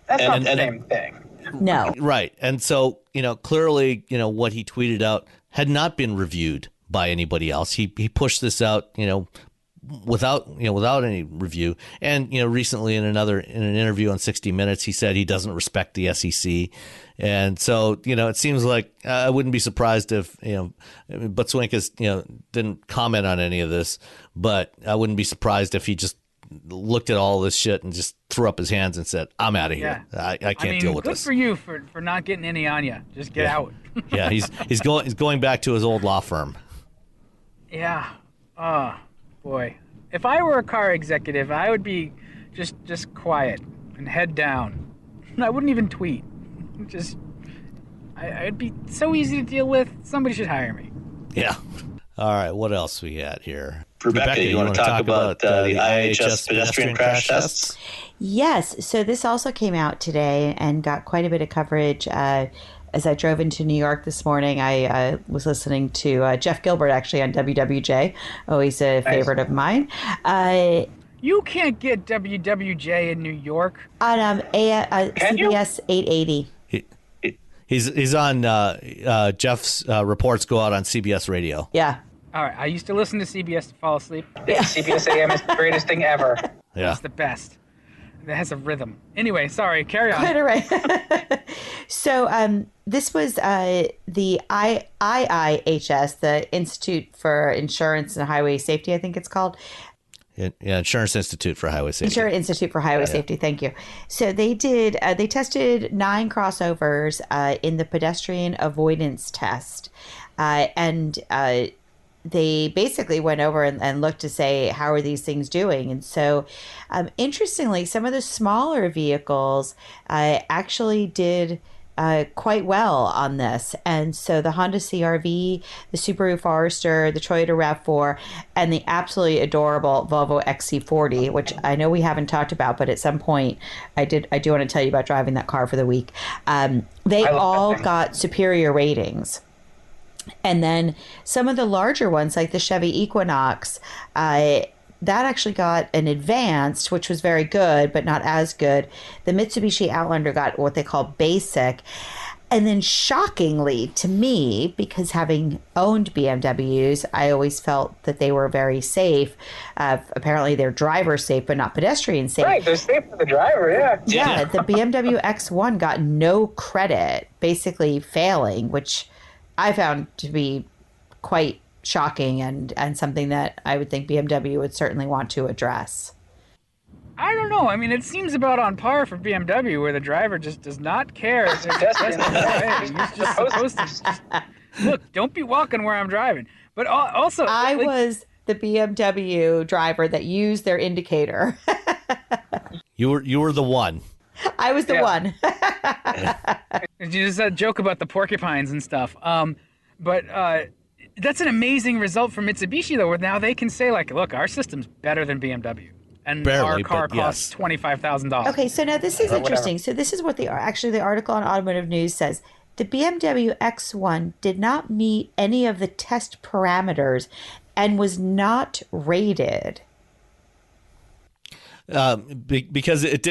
not the same thing. No. Right. And so, clearly, what he tweeted out had not been reviewed by anybody else. He pushed this out, without any review. And, recently in an interview on 60 Minutes, he said he doesn't respect the SEC. And so, it seems like I wouldn't be surprised if, Butzwinkus, didn't comment on any of this, but I wouldn't be surprised if he just looked at all this shit and just threw up his hands and said, I'm out of here. I can't deal with good this. Good for you for not getting any on you. Just get out. Yeah, he's going back to his old law firm. Yeah. Oh, boy. If I were a car executive, I would be just quiet and head down. I wouldn't even tweet. I'd be so easy to deal with. Somebody should hire me. Yeah. All right, what else we got here? Rebecca, you want to talk about the IHS pedestrian crash tests? Yes. So this also came out today and got quite a bit of coverage. As I drove into New York this morning, I was listening to Jeff Gilbert, actually, on WWJ, always a favorite of mine. You can't get WWJ in New York. On CBS 880. He's on Jeff's reports go out on CBS Radio. Yeah. All right. I used to listen to CBS to fall asleep. Yeah. CBS AM is the greatest thing ever. Yeah. It's the best. It has a rhythm. Anyway, sorry. Carry on. Quite all right. So this was the IIHS, the Institute for Insurance and Highway Safety, I think it's called. Yeah, Insurance Institute for Highway Safety. Insurance Institute for Highway Safety. Thank you. So they did. They tested 9 crossovers in the pedestrian avoidance test, and they basically went over and looked to say, how are these things doing? And so, interestingly, some of the smaller vehicles actually did quite well on this. And so the Honda CRV, the Subaru Forester, the Toyota RAV4, and the absolutely adorable Volvo XC40, which I know we haven't talked about, but at some point I do want to tell you about driving that car for the week. They all got superior ratings. And then some of the larger ones, like the Chevy Equinox, that actually got an advanced, which was very good, but not as good. The Mitsubishi Outlander got what they call basic. And then shockingly to me, because having owned BMWs, I always felt that they were very safe. Apparently they're driver safe, but not pedestrian safe. Right, they're safe for the driver, yeah. Yeah, the BMW X1 got no credit, basically failing, which I found to be quite shocking and something that I would think BMW would certainly want to address. I don't know. I mean, it seems about on par for BMW, where the driver just does not care if they're pedestrians in the way. He's just supposed to just, look, don't be walking where I'm driving. But also, I was the BMW driver that used their indicator. You were the one. I was the one. You just said joke about the porcupines and stuff. But that's an amazing result for Mitsubishi, though, where now they can say, like, look, our system's better than BMW. And barely, our car costs $25,000. Okay, so now this is interesting. So this is what the article on Automotive News says. The BMW X1 did not meet any of the test parameters and was not rated. Because it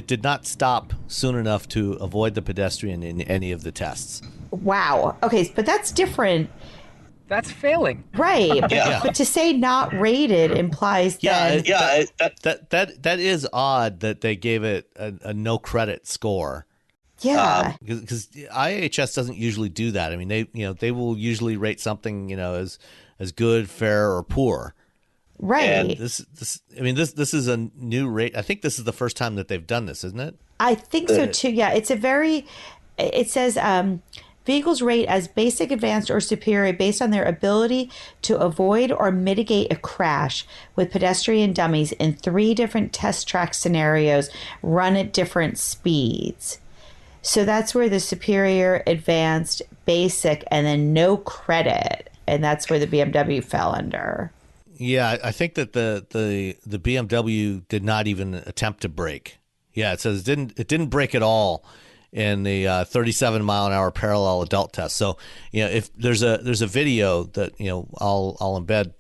did not stop soon enough to avoid the pedestrian in any of the tests. Wow. Okay, but that's different. That's failing. Right. But to say not rated implies that... That is odd that they gave it a no credit score. Yeah. Because IHS doesn't usually do that. I mean, they will usually rate something, as good, fair, or poor. Right. And this is a new rate. I think this is the first time that they've done this, isn't it? I think so too. Yeah. It says vehicles rate as basic, advanced, or superior based on their ability to avoid or mitigate a crash with pedestrian dummies in 3 different test track scenarios run at different speeds. So that's where the superior, advanced, basic, and then no credit. And that's where the BMW fell under. Yeah, I think that the BMW did not even attempt to brake. Yeah, it says it didn't brake at all in the 37-mile-an-hour parallel adult test. So, if there's a video that I'll embed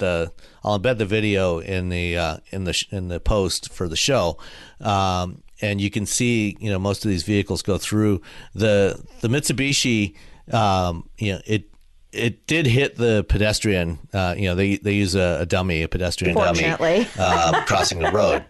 the video in the post for the show, and you can see most of these vehicles go through the Mitsubishi. It did hit the pedestrian. They use a dummy, a pedestrian dummy, crossing the road.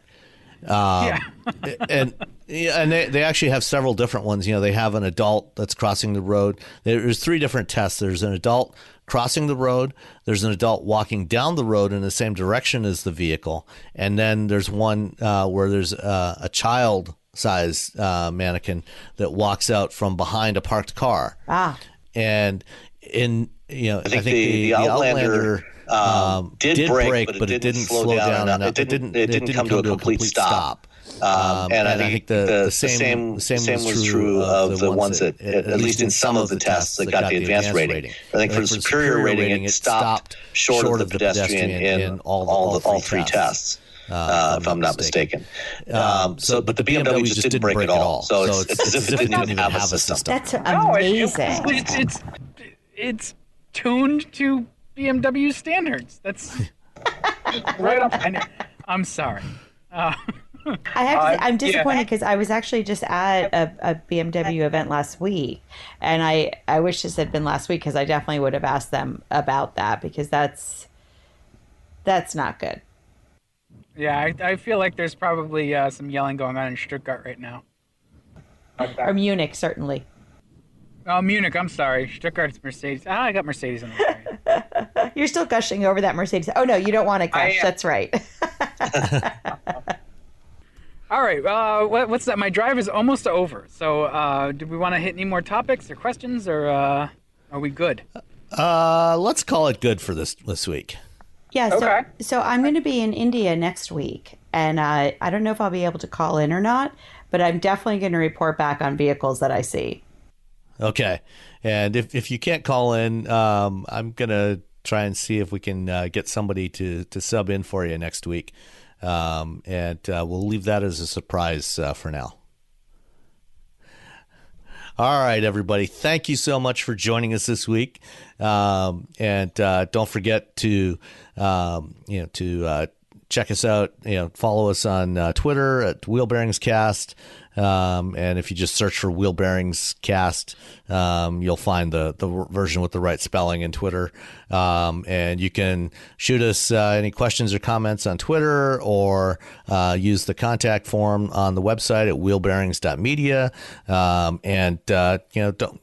And they actually have several different ones. They have an adult that's crossing the road. There's 3 different tests. There's an adult crossing the road. There's an adult walking down the road in the same direction as the vehicle. And then there's one where there's a child-sized mannequin that walks out from behind a parked car. And I think the Outlander did brake, but it didn't slow down enough. It didn't come to a complete stop. And I think the same was true of the ones that, at least in some of the tests, that got the advanced rating. I think for the superior rating, it stopped short of the pedestrian in all 3 tests. If I'm not mistaken. But the BMW just didn't brake at all. So it's as if it didn't even have a system. That's amazing. It's tuned to BMW standards. That's right up. I'm sorry. I have to say, I'm disappointed because I was actually just at a BMW event last week, and I wish this had been last week because I definitely would have asked them about that, because that's not good. Yeah, I feel like there's probably some yelling going on in Stuttgart right now. Or Munich, certainly. Oh, Munich, I'm sorry. Stuttgart's Mercedes. I got Mercedes in there. You're still gushing over that Mercedes. Oh, no, you don't want to gush. That's right. All right, what's that? My drive is almost over. So do we want to hit any more topics or questions, or are we good? Let's call it good for this week. Yeah, Okay. so I'm going to be in India next week, and I don't know if I'll be able to call in or not, but I'm definitely going to report back on vehicles that I see. Okay. And if you can't call in, I'm going to try and see if we can get somebody to sub in for you next week. And we'll leave that as a surprise for now. All right, everybody. Thank you so much for joining us this week. And don't forget to, check us out. Follow us on Twitter at Wheelbearings Cast. And if you just search for Wheelbearings Cast, you'll find the version with the right spelling in Twitter. And you can shoot us any questions or comments on Twitter, or use the contact form on the website at wheelbearings.media.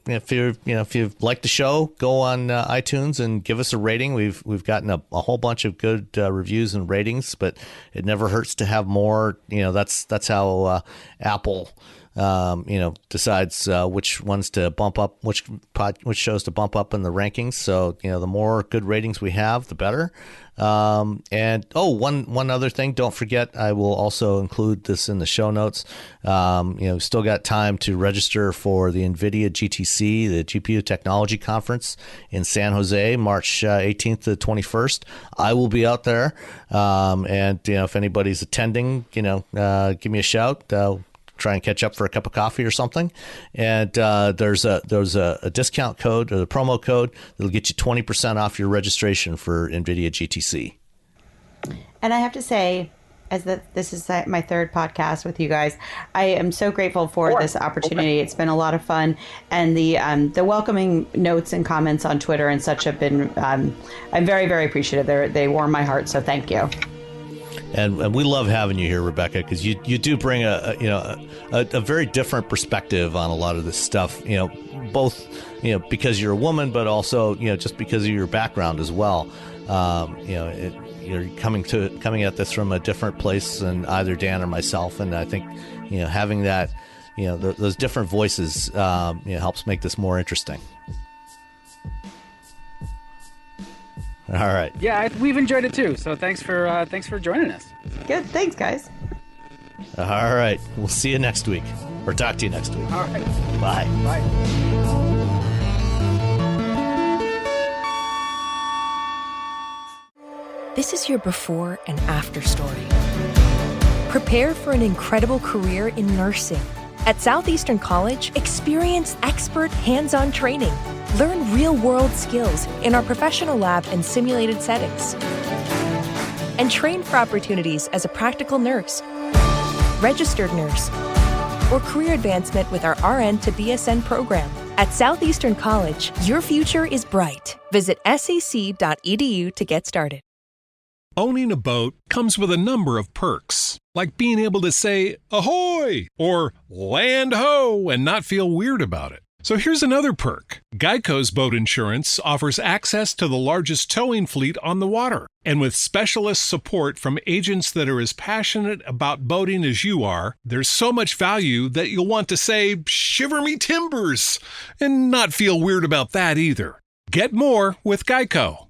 If you like the show, go on iTunes and give us a rating. We've gotten a whole bunch of good reviews and ratings, but it never hurts to have more. That's how Apple decides which ones to bump up, which shows to bump up in the rankings. So the more good ratings we have, the better. One other thing, don't forget, I will also include this in the show notes. We've still got time to register for the NVIDIA GTC, the GPU Technology Conference in San Jose, March 18th to 21st. I will be out there. If anybody's attending, give me a shout. Try and catch up for a cup of coffee or something. And there's a discount code, or the promo code, that'll get you 20% off your registration for NVIDIA GTC. And I have to say, this is my third podcast with you guys, I am so grateful for this opportunity. It's been a lot of fun, and the welcoming notes and comments on Twitter and such have been, I'm very, very appreciative. They warm my heart, so thank you. And we love having you here, Rebecca, because you do bring a very different perspective on a lot of this stuff. Both because you're a woman, but also just because of your background as well. You're coming at this from a different place than either Dan or myself, and I think having that those different voices helps make this more interesting. All right. Yeah, we've enjoyed it too. So thanks for joining us. Good. Thanks, guys. All right. We'll see you next week, or talk to you next week. All right. Bye. Bye. This is your before and after story. Prepare for an incredible career in nursing. At Southeastern College, experience expert hands-on training. Learn real-world skills in our professional lab and simulated settings. And train for opportunities as a practical nurse, registered nurse, or career advancement with our RN to BSN program. At Southeastern College, your future is bright. Visit sec.edu to get started. Owning a boat comes with a number of perks, like being able to say, ahoy, or land ho, and not feel weird about it. So here's another perk. Geico's boat insurance offers access to the largest towing fleet on the water. And with specialist support from agents that are as passionate about boating as you are, there's so much value that you'll want to say, shiver me timbers, and not feel weird about that either. Get more with Geico.